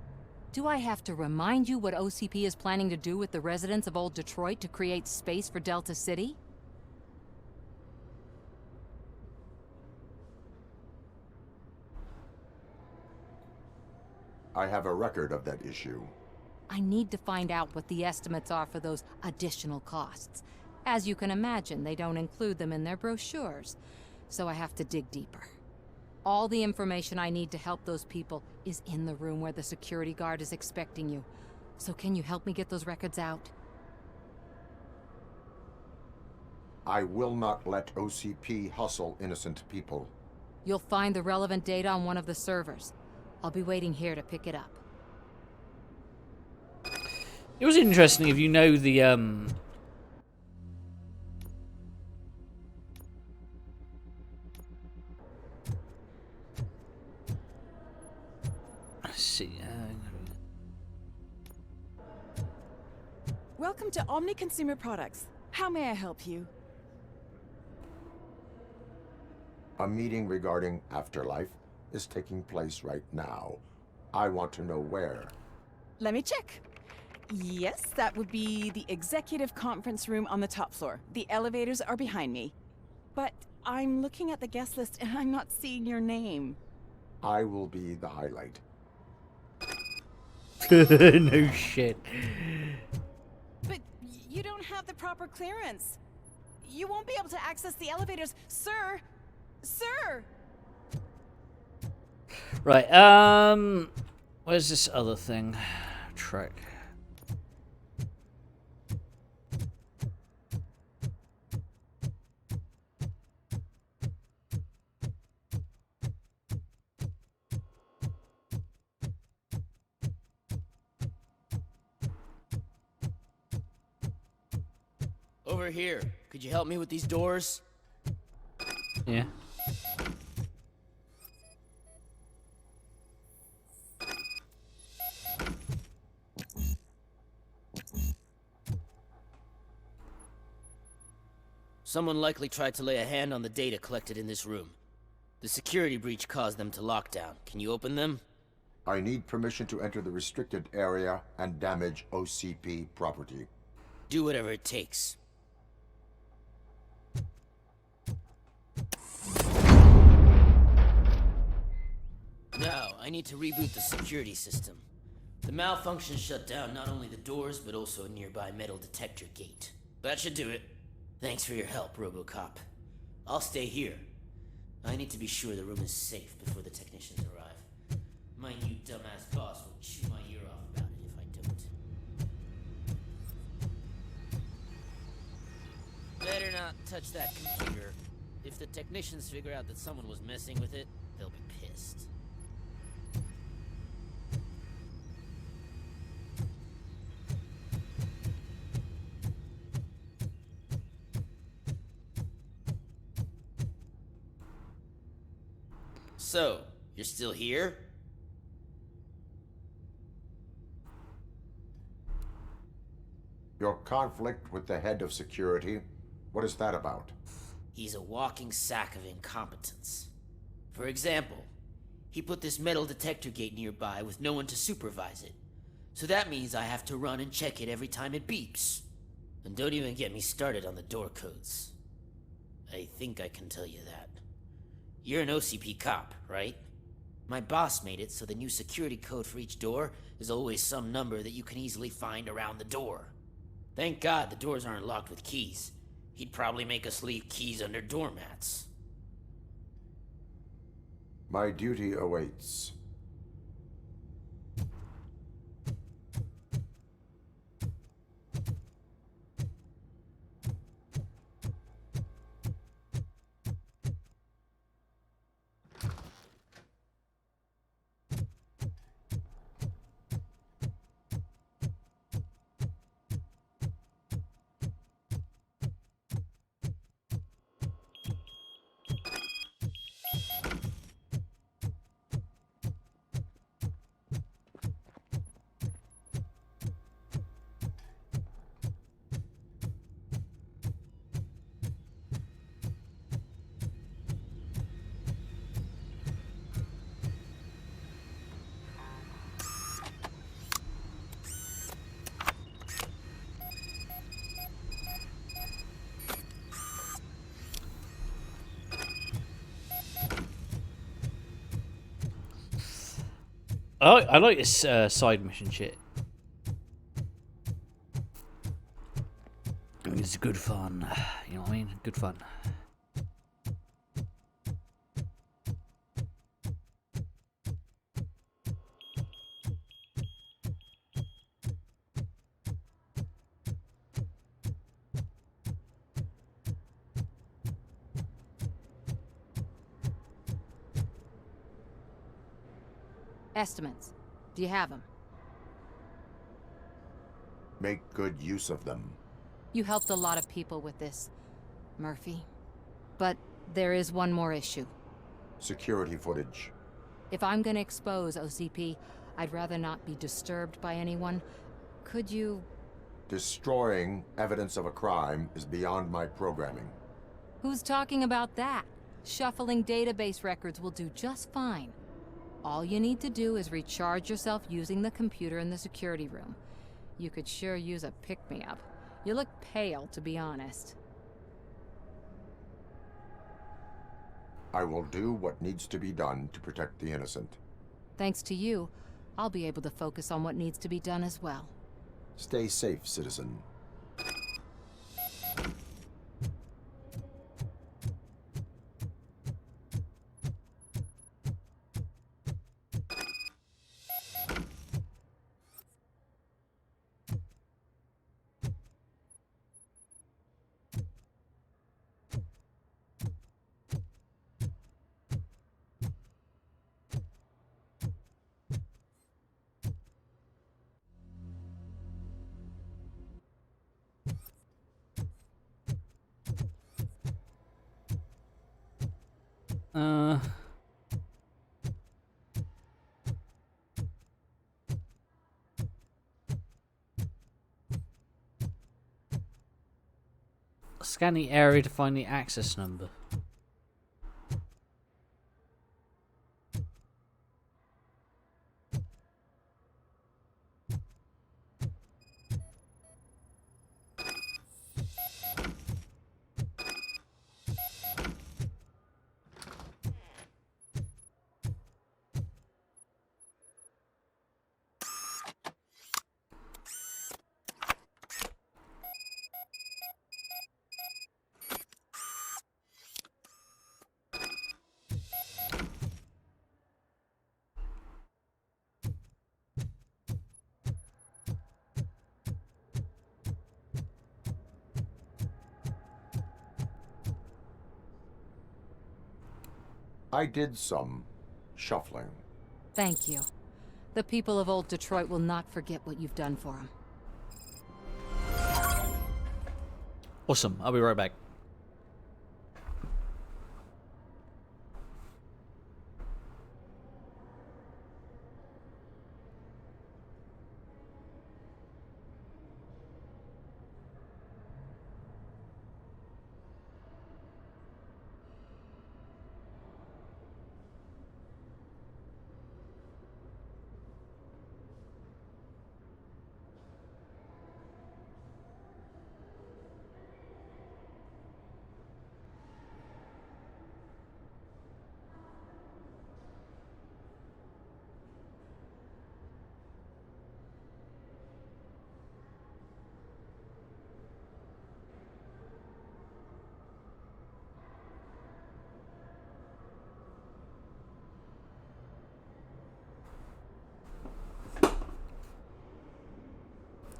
Do I have to remind you what OCP is planning to do with the residents of Old Detroit to create space for Delta City? I have a record of that issue. I need to find out what the estimates are for those additional costs. As you can imagine, they don't include them in their brochures, so I have to dig deeper. All the information I need to help those people is in the room where the security guard is expecting you. So can you help me get those records out? I will not let OCP hustle innocent people. You'll find the relevant data on one of the servers. I'll be waiting here to pick it up. It was interesting if you know the let's see. Welcome to Omni Consumer Products. How may I help you? A meeting regarding Afterlife is taking place right now. I want to know where. Let me check. Yes, that would be the executive conference room on the top floor. The elevators are behind me. But I'm looking at the guest list and I'm not seeing your name. I will be the highlight. No shit. But you don't have the proper clearance. You won't be able to access the elevators, sir. Sir! Right, where's this other thing? Trek. Over here. Could you help me with these doors? Yeah. Someone likely tried to lay a hand on the data collected in this room. The security breach caused them to lock down. Can you open them? I need permission to enter the restricted area and damage OCP property. Do whatever it takes. Now, I need to reboot the security system. The malfunction shut down not only the doors, but also a nearby metal detector gate. That should do it. Thanks for your help, Robocop. I'll stay here. I need to be sure the room is safe before the technicians arrive. My new dumbass boss will chew my ear off about it if I don't. Better not touch that computer. If the technicians figure out that someone was messing with it, they'll be pissed. So, you're still here? Your conflict with the head of security, what is that about? He's a walking sack of incompetence. For example, he put this metal detector gate nearby with no one to supervise it. So that means I have to run and check it every time it beeps. And don't even get me started on the door codes. I think I can tell you that. You're an OCP cop, right? My boss made it so the new security code for each door is always some number that you can easily find around the door. Thank God the doors aren't locked with keys. He'd probably make us leave keys under doormats. My duty awaits. I like this side mission shit. It's good fun. You know what I mean? Good fun. Estimates. Do you have them? Make good use of them. You helped a lot of people with this, Murphy. But there is one more issue. Security footage. If I'm gonna expose OCP, I'd rather not be disturbed by anyone. Could you... Destroying evidence of a crime is beyond my programming. Who's talking about that? Shuffling database records will do just fine. All you need to do is recharge yourself using the computer in the security room. You could sure use a pick-me-up. You look pale, to be honest. I will do what needs to be done to protect the innocent. Thanks to you, I'll be able to focus on what needs to be done as well. Stay safe, citizen. Scan the area to find the access number. I did some shuffling. Thank you. The people of Old Detroit will not forget what you've done for them. Awesome. I'll be right back.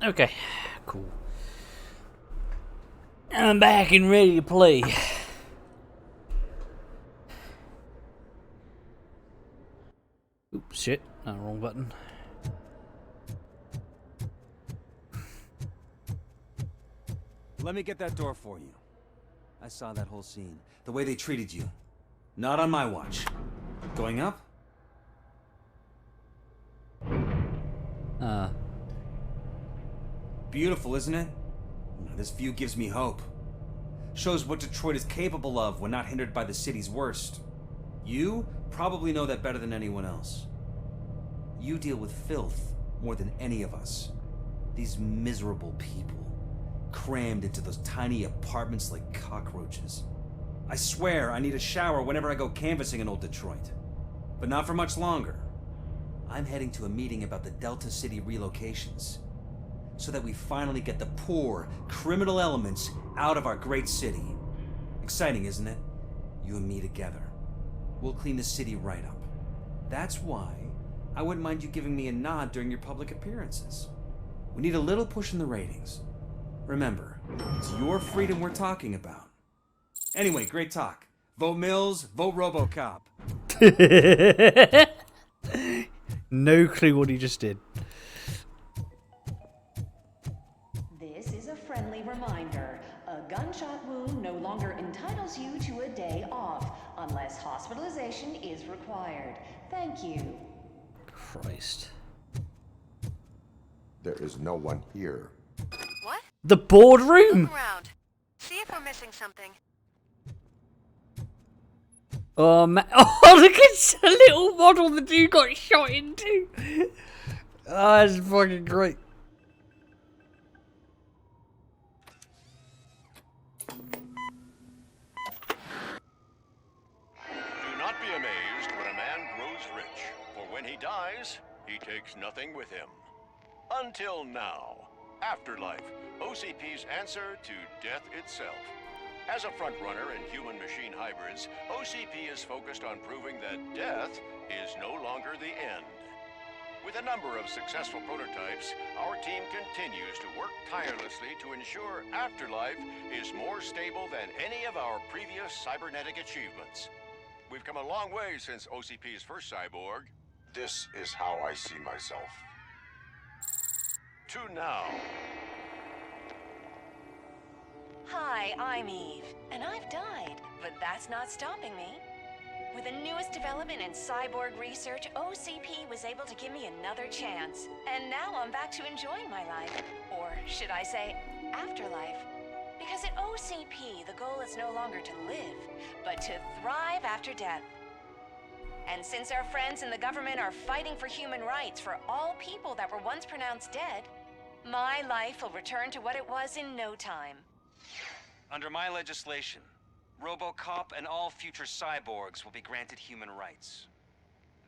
Okay, cool. I'm back and ready to play. Oops, shit. Wrong button. Let me get that door for you. I saw that whole scene. The way they treated you. Not on my watch. Going up? Beautiful, isn't it? This view gives me hope. Shows what Detroit is capable of when not hindered by the city's worst. You probably know that better than anyone else. You deal with filth more than any of us. These miserable people, crammed into those tiny apartments like cockroaches. I swear I need a shower whenever I go canvassing in Old Detroit. But not for much longer. I'm heading to a meeting about the Delta City relocations, so that we finally get the poor, criminal elements out of our great city. Exciting, isn't it? You and me together. We'll clean the city right up. That's why I wouldn't mind you giving me a nod during your public appearances. We need a little push in the ratings. Remember, it's your freedom we're talking about. Anyway, great talk. Vote Mills, vote Robocop. No clue what he just did. This is a friendly reminder. A gunshot wound no longer entitles you to a day off, unless hospitalization is required. Thank you. Christ. There is no one here. What? The boardroom? Look around. See if we're missing something. Oh, man. Oh, look at the little model the dude got shot into. Oh, that's fucking great. Do not be amazed when a man grows rich, for when he dies, he takes nothing with him. Until now. Afterlife, OCP's answer to death itself. As a frontrunner in human-machine hybrids, OCP is focused on proving that death is no longer the end. With a number of successful prototypes, our team continues to work tirelessly to ensure Afterlife is more stable than any of our previous cybernetic achievements. We've come a long way since OCP's first cyborg. This is how I see myself. To now. Hi, I'm Eve, and I've died, but that's not stopping me. With the newest development in cyborg research, OCP was able to give me another chance. And now I'm back to enjoying my life. Or should I say, afterlife. Because at OCP, the goal is no longer to live, but to thrive after death. And since our friends in the government are fighting for human rights for all people that were once pronounced dead, my life will return to what it was in no time. Under my legislation, Robocop and all future cyborgs will be granted human rights.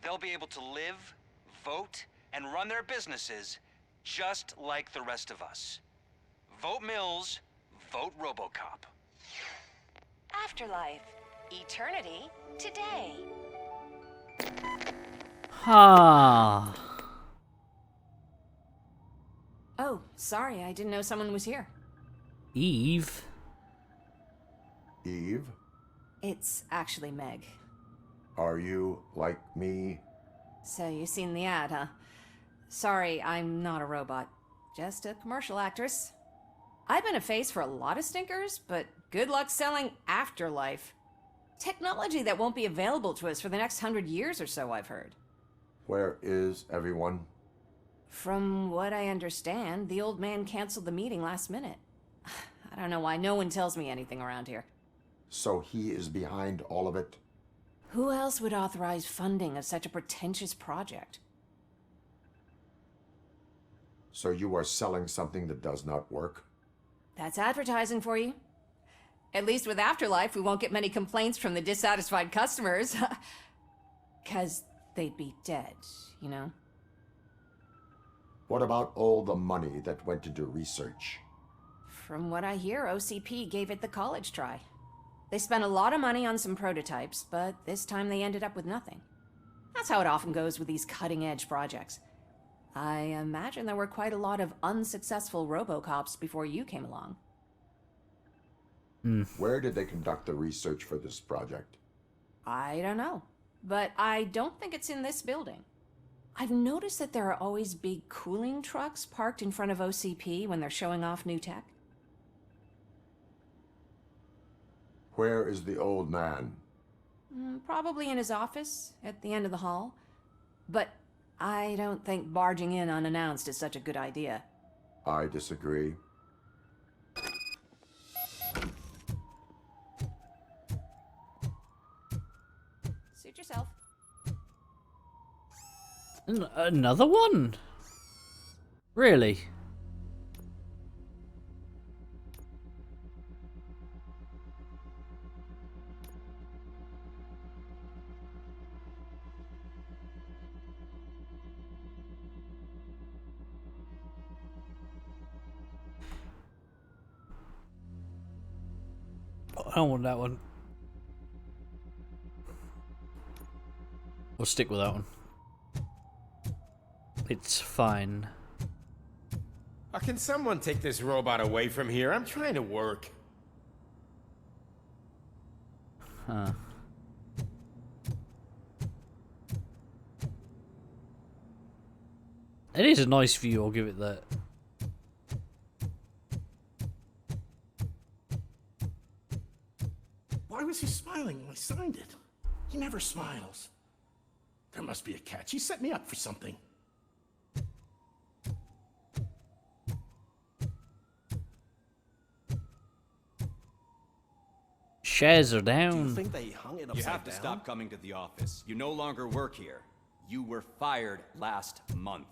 They'll be able to live, vote, and run their businesses just like the rest of us. Vote Mills, vote Robocop. Afterlife. Eternity. Today. Ha. Oh, sorry, I didn't know someone was here. Eve? Eve? It's actually Meg. Are you like me? So you've seen the ad, huh? Sorry, I'm not a robot. Just a commercial actress. I've been a face for a lot of stinkers, but good luck selling Afterlife. Technology that won't be available to us for the next 100 years or so, I've heard. Where is everyone? From what I understand, the old man canceled the meeting last minute. I don't know why no one tells me anything around here. So he is behind all of it? Who else would authorize funding of such a pretentious project? So you are selling something that does not work? That's advertising for you. At least with Afterlife, we won't get many complaints from the dissatisfied customers. 'Cause they'd be dead, you know? What about all the money that went into research? From what I hear, OCP gave it the college try. They spent a lot of money on some prototypes, but this time they ended up with nothing. That's how it often goes with these cutting-edge projects. I imagine there were quite a lot of unsuccessful Robocops before you came along. Where did they conduct the research for this project? I don't know, but I don't think it's in this building. I've noticed that there are always big cooling trucks parked in front of OCP when they're showing off new tech. Where is the old man? Probably in his office, at the end of the hall. But I don't think barging in unannounced is such a good idea. I disagree. Suit yourself. Another one? Really? I don't want that one. We'll stick with that one. It's fine. Can someone take this robot away from here? I'm trying to work. Huh. It is a nice view, I'll give it that. Why was he smiling when I signed it? He never smiles. There must be a catch. He set me up for something. Shares are down. Do you think they hung it upside down? You have to stop coming to the office. You no longer work here. You were fired last month.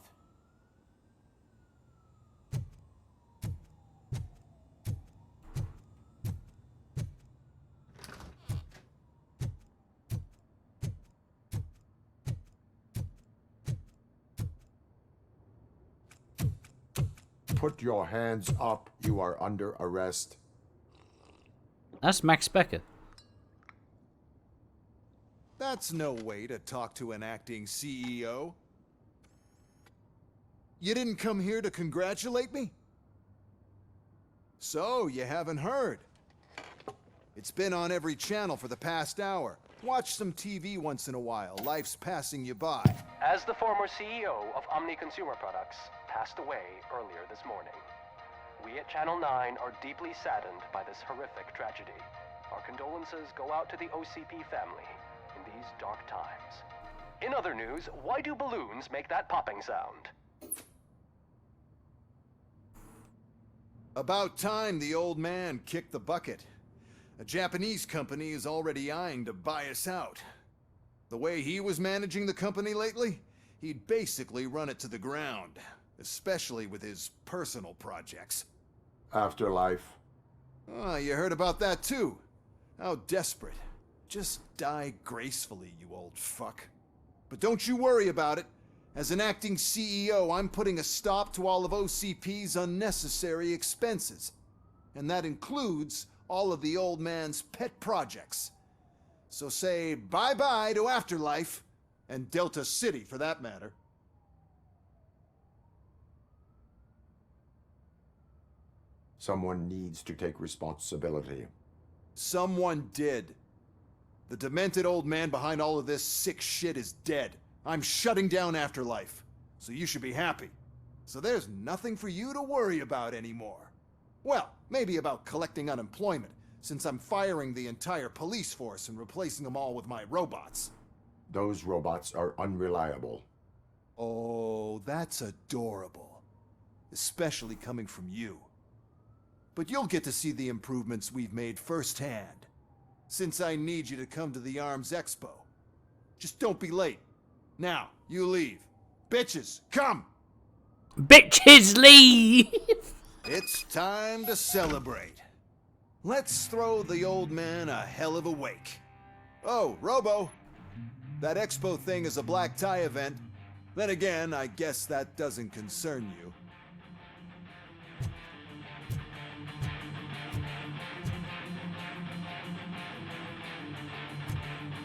Put your hands up. You are under arrest. That's Max Becker. That's no way to talk to an acting CEO. You didn't come here to congratulate me? So, you haven't heard. It's been on every channel for the past hour. Watch some TV once in a while. Life's passing you by. As the former CEO of Omni Consumer Products passed away earlier this morning, we at Channel 9 are deeply saddened by this horrific tragedy. Our condolences go out to the OCP family in these dark times. In other news, why do balloons make that popping sound? About time the old man kicked the bucket. A Japanese company is already eyeing to buy us out. The way he was managing the company lately, he'd basically run it to the ground, especially with his personal projects. Afterlife. Oh, you heard about that too. How desperate. Just die gracefully, you old fuck. But don't you worry about it. As an acting CEO, I'm putting a stop to all of OCP's unnecessary expenses. And that includes all of the old man's pet projects. So say bye-bye to Afterlife, and Delta City for that matter. Someone needs to take responsibility. Someone did. The demented old man behind all of this sick shit is dead. I'm shutting down Afterlife, so you should be happy. So there's nothing for you to worry about anymore. Well, maybe about collecting unemployment, since I'm firing the entire police force and replacing them all with my robots. Those robots are unreliable. Oh, that's adorable. Especially coming from you. But you'll get to see the improvements we've made firsthand, since I need you to come to the ARMS Expo. Just don't be late. Now, you leave. Bitches, come! Bitches, leave! It's time to celebrate. Let's throw the old man a hell of a wake. Oh, Robo! That expo thing is a black tie event. Then again, I guess that doesn't concern you.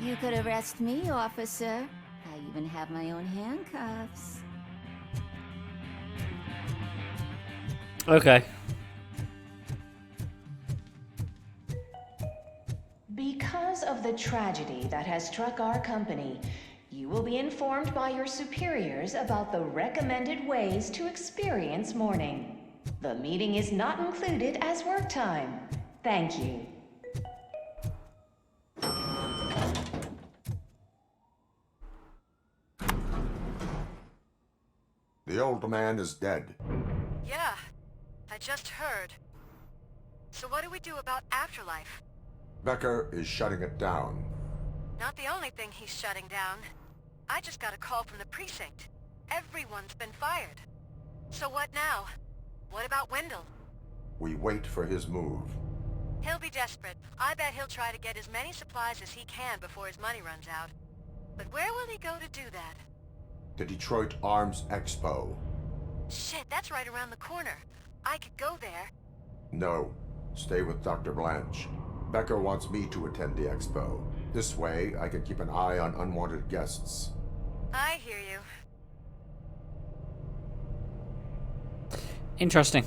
You could arrest me, officer. I even have my own handcuffs. Okay. Because of the tragedy that has struck our company, you will be informed by your superiors about the recommended ways to experience mourning. The meeting is not included as work time. Thank you. The old man is dead. Yeah, I just heard. So what do we do about Afterlife? Becker is shutting it down. Not the only thing he's shutting down. I just got a call from the precinct. Everyone's been fired. So what now? What about Wendell? We wait for his move. He'll be desperate. I bet he'll try to get as many supplies as he can before his money runs out. But where will he go to do that? The Detroit Arms Expo. Shit, that's right around the corner. I could go there. No, stay with Dr. Blanche. Becker wants me to attend the expo. This way, I can keep an eye on unwanted guests. I hear you. Interesting.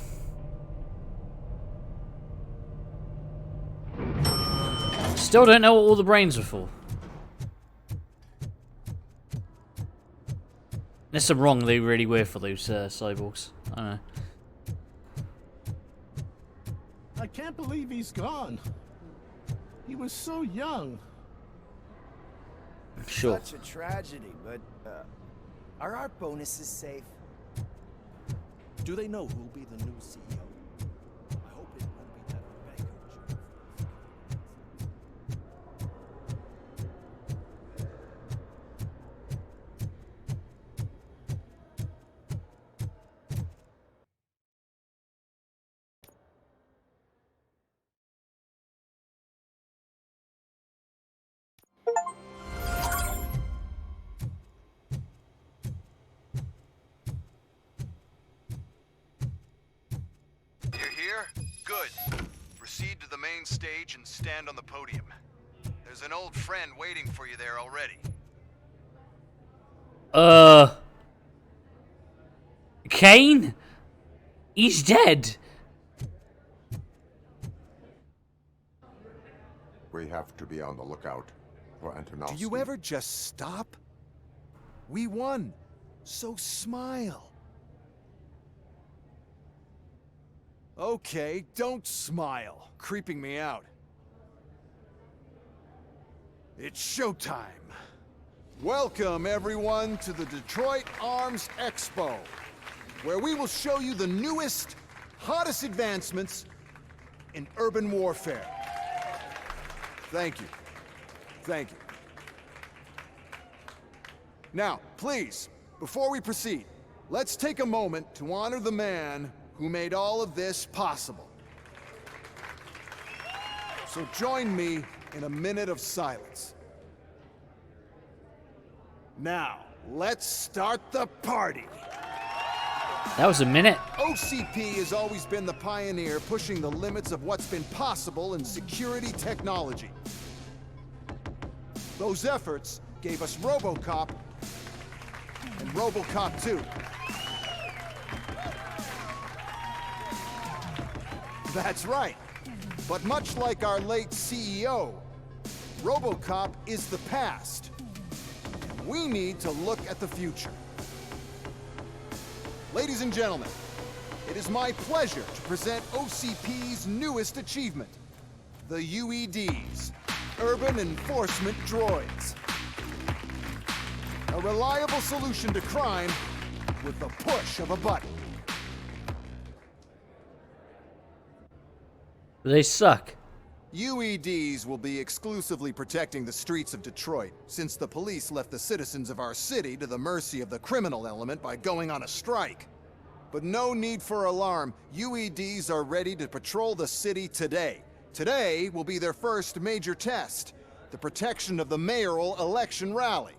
Still don't know what all the brains are for. Unless I'm wrong, they really were for those cyborgs. I don't know. I can't believe he's gone. He was so young. Sure. Such a tragedy, but are our bonuses safe? Do they know who'll be the new CEO? I hope it won't be that banker. You're here? Good. Proceed to the main stage and stand on the podium. There's an old friend waiting for you there already. Kane? He's dead. We have to be on the lookout for Antonovsky. Do you ever just stop? We won, so smile. Okay, don't smile. Creeping me out. It's showtime. Welcome, everyone, to the Detroit Arms Expo, where we will show you the newest, hottest advancements in urban warfare. Thank you. Thank you. Now, please, before we proceed, let's take a moment to honor the man who made all of this possible. So join me in a minute of silence. Now, let's start the party. That was a minute. OCP has always been the pioneer pushing the limits of what's been possible in security technology. Those efforts gave us Robocop and Robocop 2. That's right. But much like our late CEO, Robocop is the past. We need to look at the future. Ladies and gentlemen, it is my pleasure to present OCP's newest achievement, the UEDs, Urban Enforcement Droids. A reliable solution to crime with the push of a button. They suck. UEDs will be exclusively protecting the streets of Detroit, since the police left the citizens of our city to the mercy of the criminal element by going on a strike. But no need for alarm. UEDs are ready to patrol the city today. Today will be their first major test, the protection of the mayoral election rally.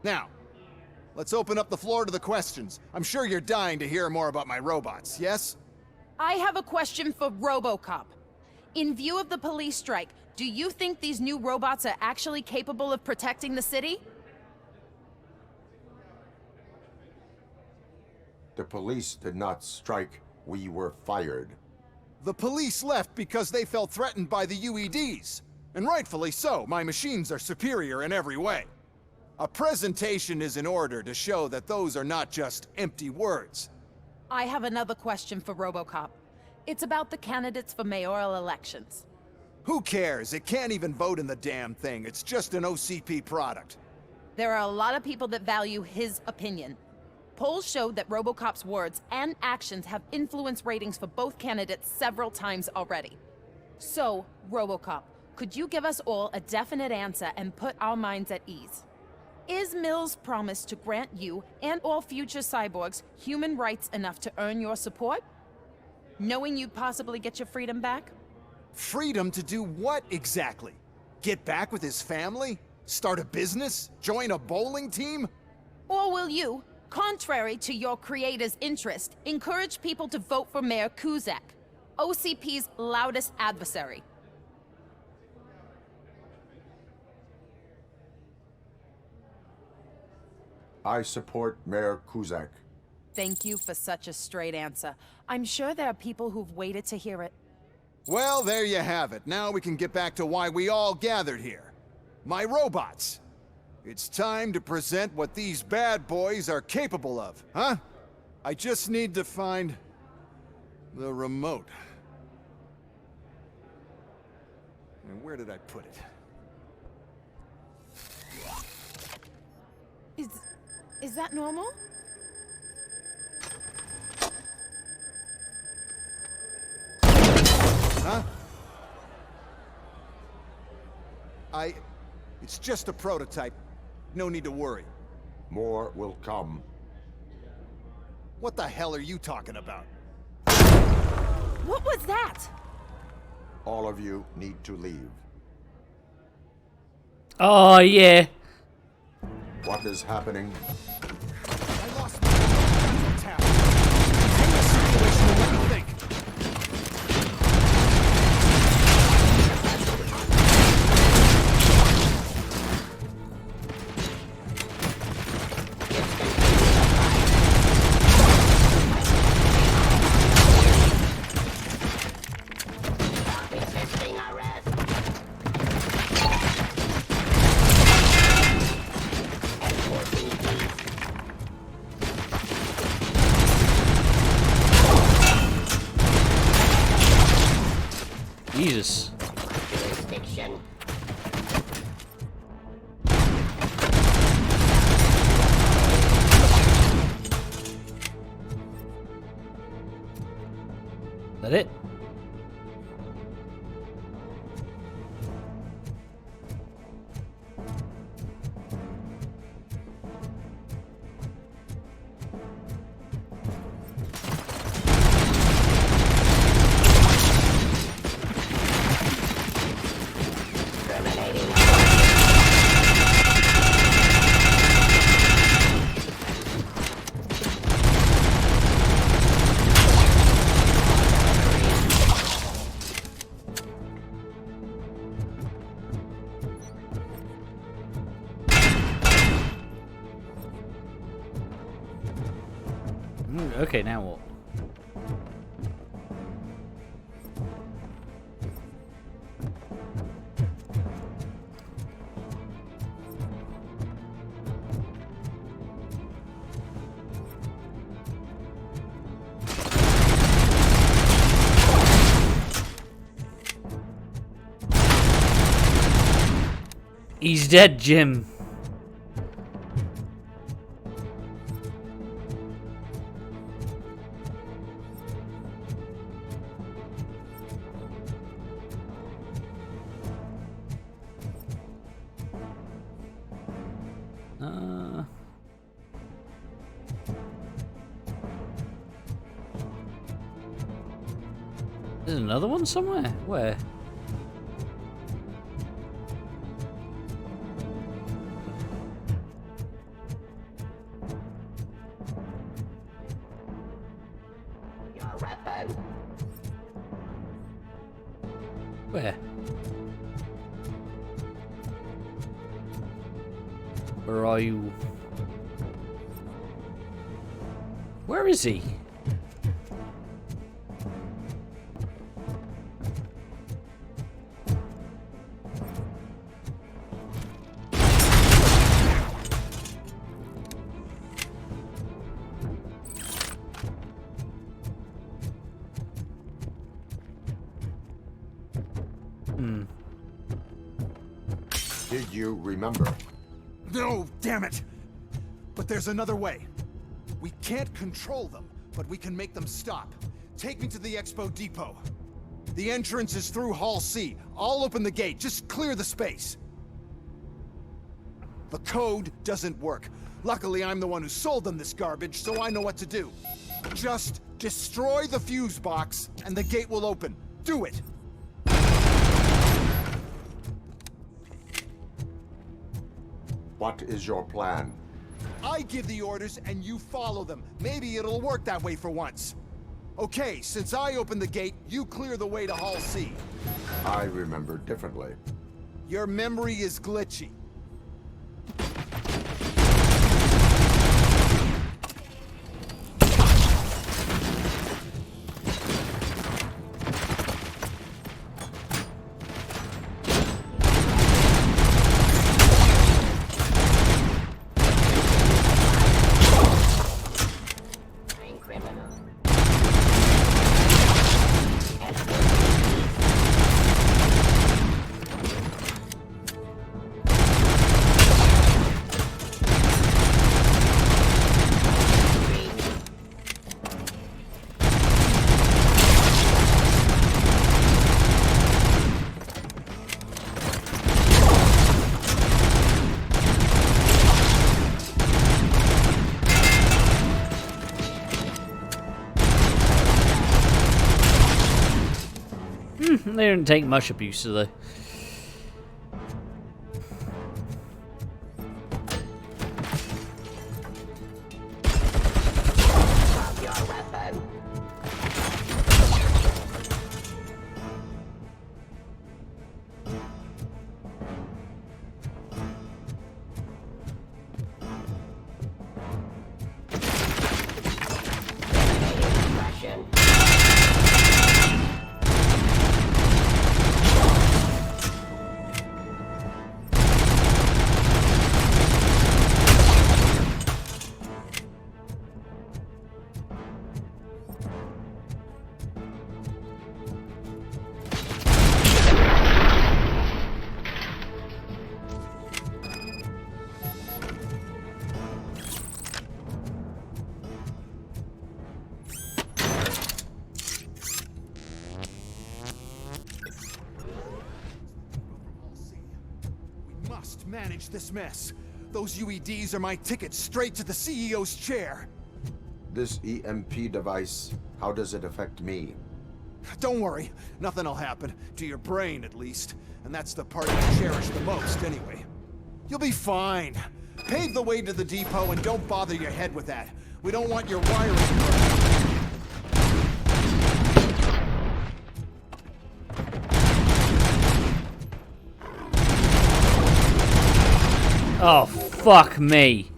Now, let's open up the floor to the questions. I'm sure you're dying to hear more about my robots, yes? I have a question for Robocop. In view of the police strike, do you think these new robots are actually capable of protecting the city? The police did not strike. We were fired. The police left because they felt threatened by the UEDs. And rightfully so. My machines are superior in every way. A presentation is in order to show that those are not just empty words. I have another question for Robocop. It's about the candidates for mayoral elections. Who cares? It can't even vote in the damn thing. It's just an OCP product. There are a lot of people that value his opinion. Polls showed that Robocop's words and actions have influenced ratings for both candidates several times already. So, Robocop, could you give us all a definite answer and put our minds at ease? Is Mills' promise to grant you and all future cyborgs human rights enough to earn your support? Knowing you'd possibly get your freedom back? Freedom to do what exactly? Get back with his family? Start a business? Join a bowling team? Or will you, contrary to your creator's interest, encourage people to vote for Mayor Kuzak, OCP's loudest adversary? I support Mayor Kuzak. Thank you for such a straight answer. I'm sure there are people who've waited to hear it. Well, there you have it. Now we can get back to why we all gathered here. My robots. It's time to present what these bad boys are capable of, huh? I just need to find the remote. And where did I put it? Is that normal? Huh? It's just a prototype. No need to worry. More will come. What the hell are you talking about? What was that? All of you need to leave. Oh, yeah. What is happening? I lost my tap. Take the situation and let me think. Jesus. That it? Okay, now what? He's dead, Jim. There's another one somewhere? Where? Where? Where are you? Where is he? Did you remember? No, damn it! But there's another way. We can't control them, but we can make them stop. Take me to the Expo Depot. The entrance is through Hall C. I'll open the gate. Just clear the space. The code doesn't work. Luckily, I'm the one who sold them this garbage, so I know what to do. Just destroy the fuse box, and the gate will open. Do it! What is your plan? I give the orders and you follow them. Maybe it'll work that way for once. Okay, since I opened the gate, you clear the way to Hall C. I remember differently. Your memory is glitchy. They didn't take much abuse, do they? manage this mess. Those UEDs are my ticket straight to the CEO's chair. This EMP device, how does it affect me? Don't worry, nothing'll happen. To your brain, at least. And that's the part you cherish the most, anyway. You'll be fine. Pave the way to the depot and don't bother your head with that. We don't want your wiring burned. Oh, fuck me.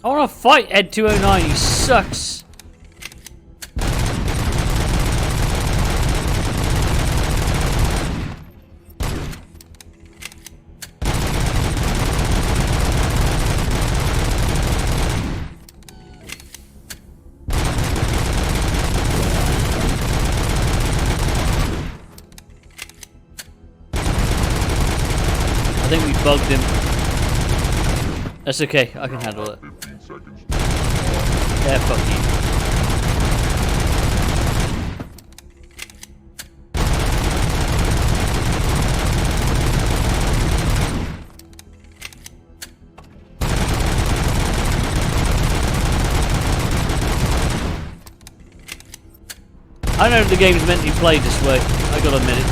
I wanna fight Ed 209, he sucks. I think we bugged him. That's okay, I can handle it. Yeah, fuck you. I don't know if the game's meant to be played this way, I gotta admit it.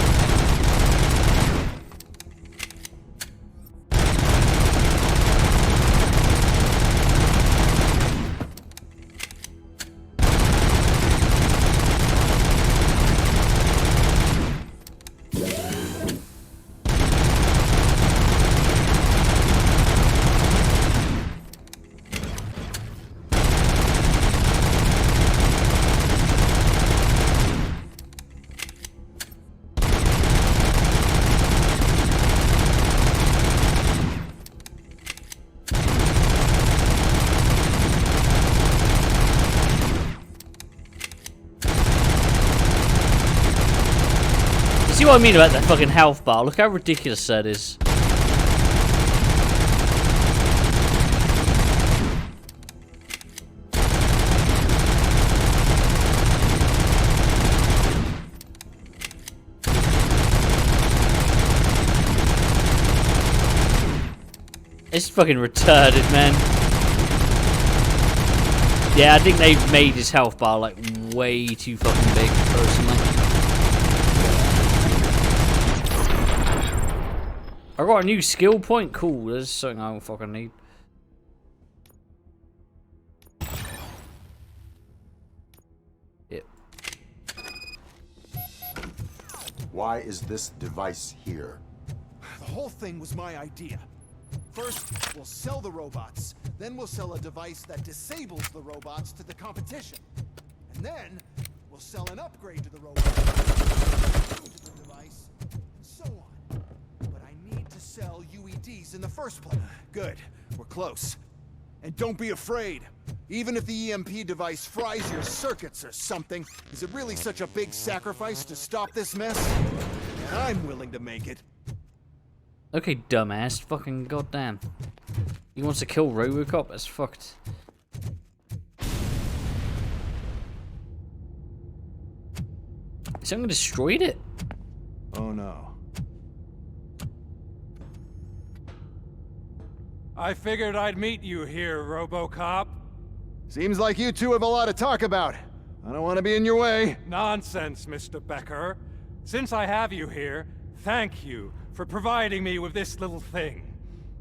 See what I mean about that fucking health bar? Look how ridiculous that is. It's fucking retarded, man. Yeah, I think they've made his health bar like way too fucking big, personally. I got a new skill point. Cool. There's something I don't fucking need. Yep. Why is this device here? The whole thing was my idea. First, we'll sell the robots. Then we'll sell a device that disables the robots to the competition. And then, we'll sell an upgrade to the robots. To the device, and so on. But I need to sell UEDs in the first place. Good. We're close. And don't be afraid. Even if the EMP device fries your circuits or something, is it really such a big sacrifice to stop this mess? And I'm willing to make it. Okay, dumbass. Fucking goddamn. He wants to kill Robocop? That's fucked. Someone destroyed it? Oh no. I figured I'd meet you here, Robocop. Seems like you two have a lot to talk about. I don't want to be in your way. Nonsense, Mr. Becker. Since I have you here, thank you for providing me with this little thing.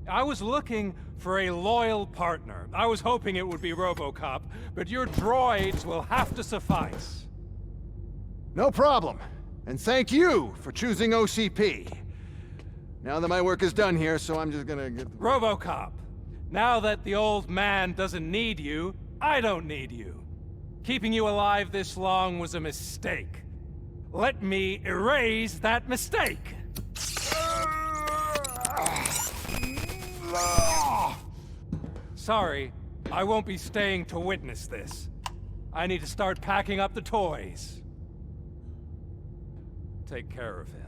I was looking for a loyal partner. I was hoping it would be Robocop, but your droids will have to suffice. No problem. And thank you for choosing OCP. Now that my work is done here, so I'm just gonna get... Robocop, now that the old man doesn't need you, I don't need you. Keeping you alive this long was a mistake. Let me erase that mistake. Sorry, I won't be staying to witness this. I need to start packing up the toys. Take care of him.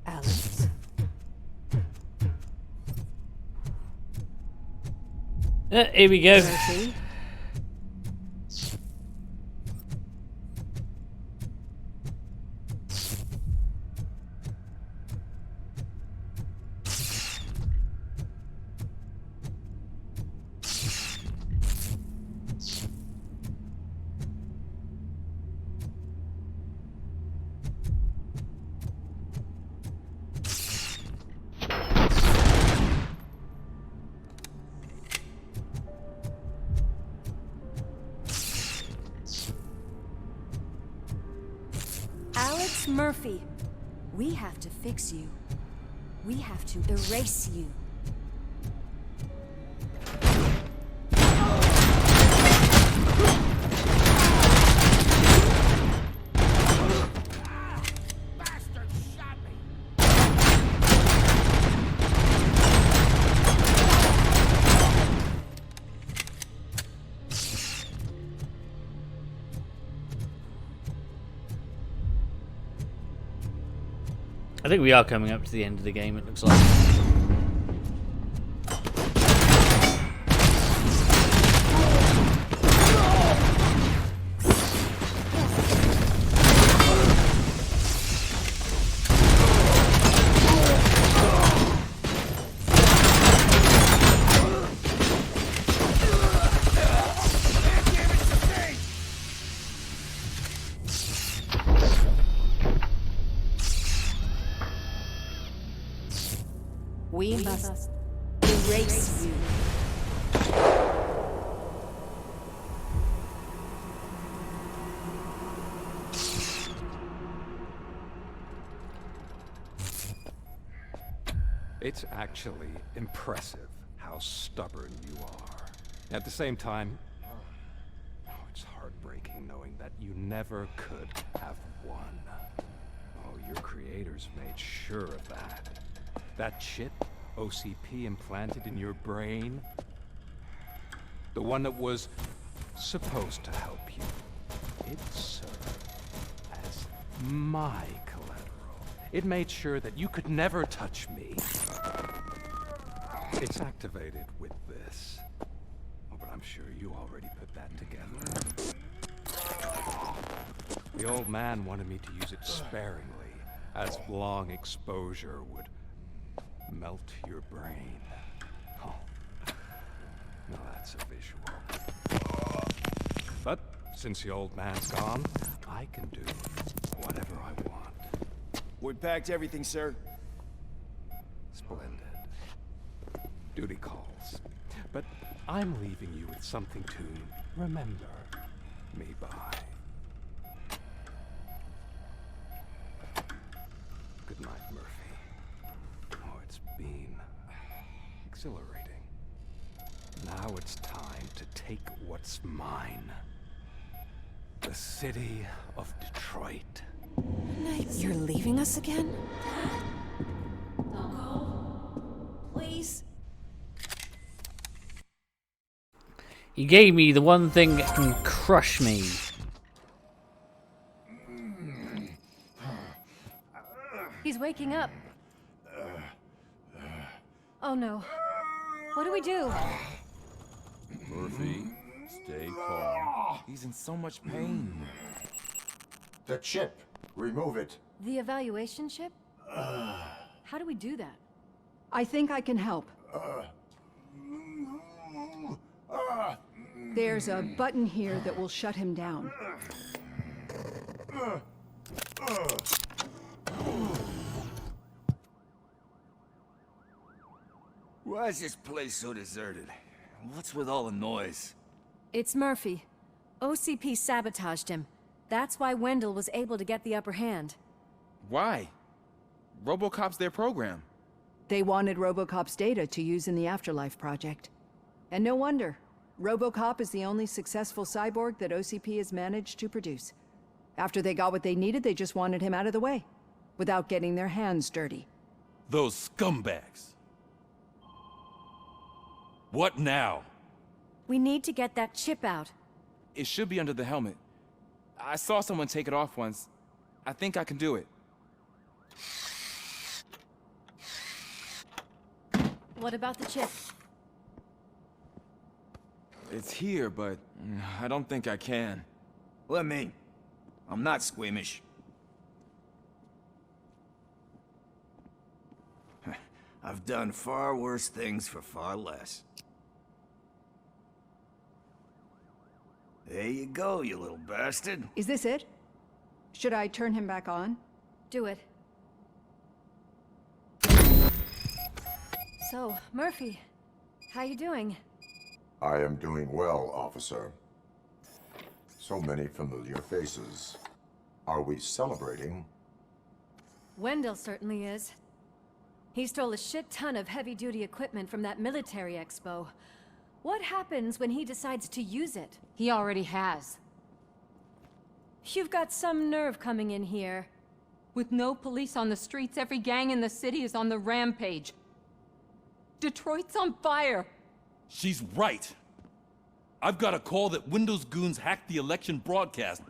Alex. Here we go. Murphy? Alex Murphy, we have to fix you. We have to erase you. I think we are coming up to the end of the game, it looks like. We must erase you. It's actually impressive how stubborn you are. At the same time, it's heartbreaking knowing that you never could have won. Oh, your creators made sure of that. That chip OCP implanted in your brain, the one that was supposed to help you, it served as my collateral. It made sure that you could never touch me. It's activated with this. Oh, but I'm sure you already put that together. The old man wanted me to use it sparingly, as long exposure would melt your brain. Oh, now that's a visual. But since the old man's gone, I can do whatever I want. We packed everything, sir. Splendid. Duty calls. But I'm leaving you with something to remember me by. Good night, Murphy. Oh, it's been exhilarating. Now it's time to take what's mine. The city of Detroit. You're leaving us again? Don't go. Please. You gave me the one thing that can crush me. He's waking up. Oh no. What do we do? Murphy, stay calm. He's in so much pain. The chip. Remove it. The evaluation chip? How do we do that? I think I can help. There's a button here that will shut him down. Why is this place so deserted? What's with all the noise? It's Murphy. OCP sabotaged him. That's why Wendell was able to get the upper hand. Why? Robocop's their program. They wanted Robocop's data to use in the Afterlife project. And no wonder. Robocop is the only successful cyborg that OCP has managed to produce. After they got what they needed, they just wanted him out of the way, without getting their hands dirty. Those scumbags. What now? We need to get that chip out. It should be under the helmet. I saw someone take it off once. I think I can do it. What about the chip? It's here, but I don't think I can. Let me. I'm not squeamish. I've done far worse things for far less. There you go, you little bastard. Is this it? Should I turn him back on? Do it. So, Murphy, how you doing? I am doing well, officer. So many familiar faces. Are we celebrating? Wendell certainly is. He stole a shit ton of heavy-duty equipment from that military expo. What happens when he decides to use it? He already has. You've got some nerve coming in here. With no police on the streets, every gang in the city is on the rampage. Detroit's on fire. She's right. I've got a call that Windows goons hacked the election broadcast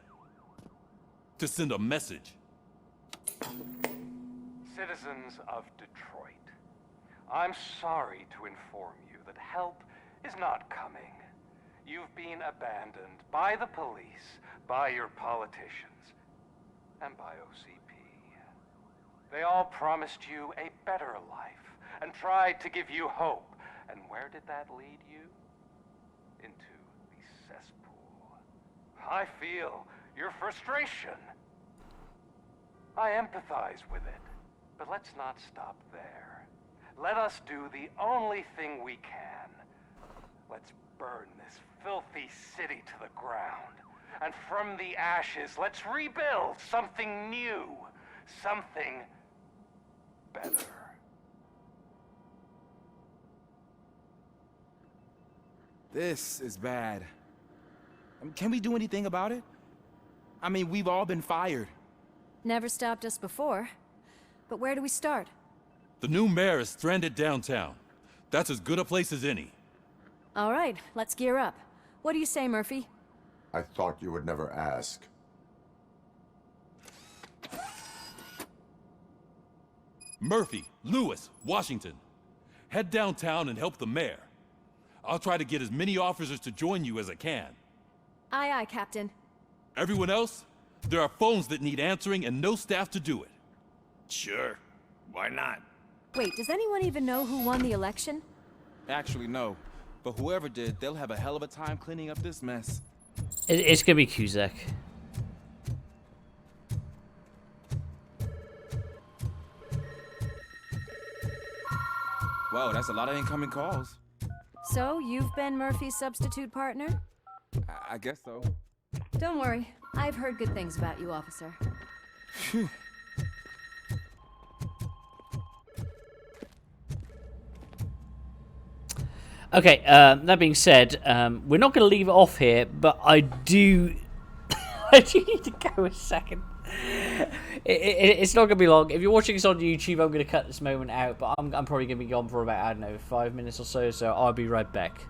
to send a message. Citizens of Detroit, I'm sorry to inform you that help is not coming. You've been abandoned by the police, by your politicians, and by OCP. They all promised you a better life and tried to give you hope. And where did that lead you? Into the cesspool. I feel your frustration. I empathize with it, but let's not stop there. Let us do the only thing we can. Let's burn this filthy city to the ground. And from the ashes, let's rebuild something new. Something better. This is bad. Can we do anything about it? I mean, we've all been fired. Never stopped us before. But where do we start? The new mayor is stranded downtown. That's as good a place as any. All right, let's gear up. What do you say, Murphy? I thought you would never ask. Murphy, Lewis, Washington. Head downtown and help the mayor. I'll try to get as many officers to join you as I can. Aye, aye, Captain. Everyone else? There are phones that need answering and no staff to do it. Sure. Why not? Wait, does anyone even know who won the election? Actually, no. But whoever did, they'll have a hell of a time cleaning up this mess. It's gonna be Cusack. Whoa, that's a lot of incoming calls. So, you've been Murphy's substitute partner? I guess so. Don't worry. I've heard good things about you, officer. Phew. Okay, that being said, we're not going to leave it off here, but I do... I do need to go a second. It's not going to be long. If you're watching this on YouTube, I'm going to cut this moment out, but I'm probably going to be gone for about, I don't know, 5 minutes or so, so I'll be right back.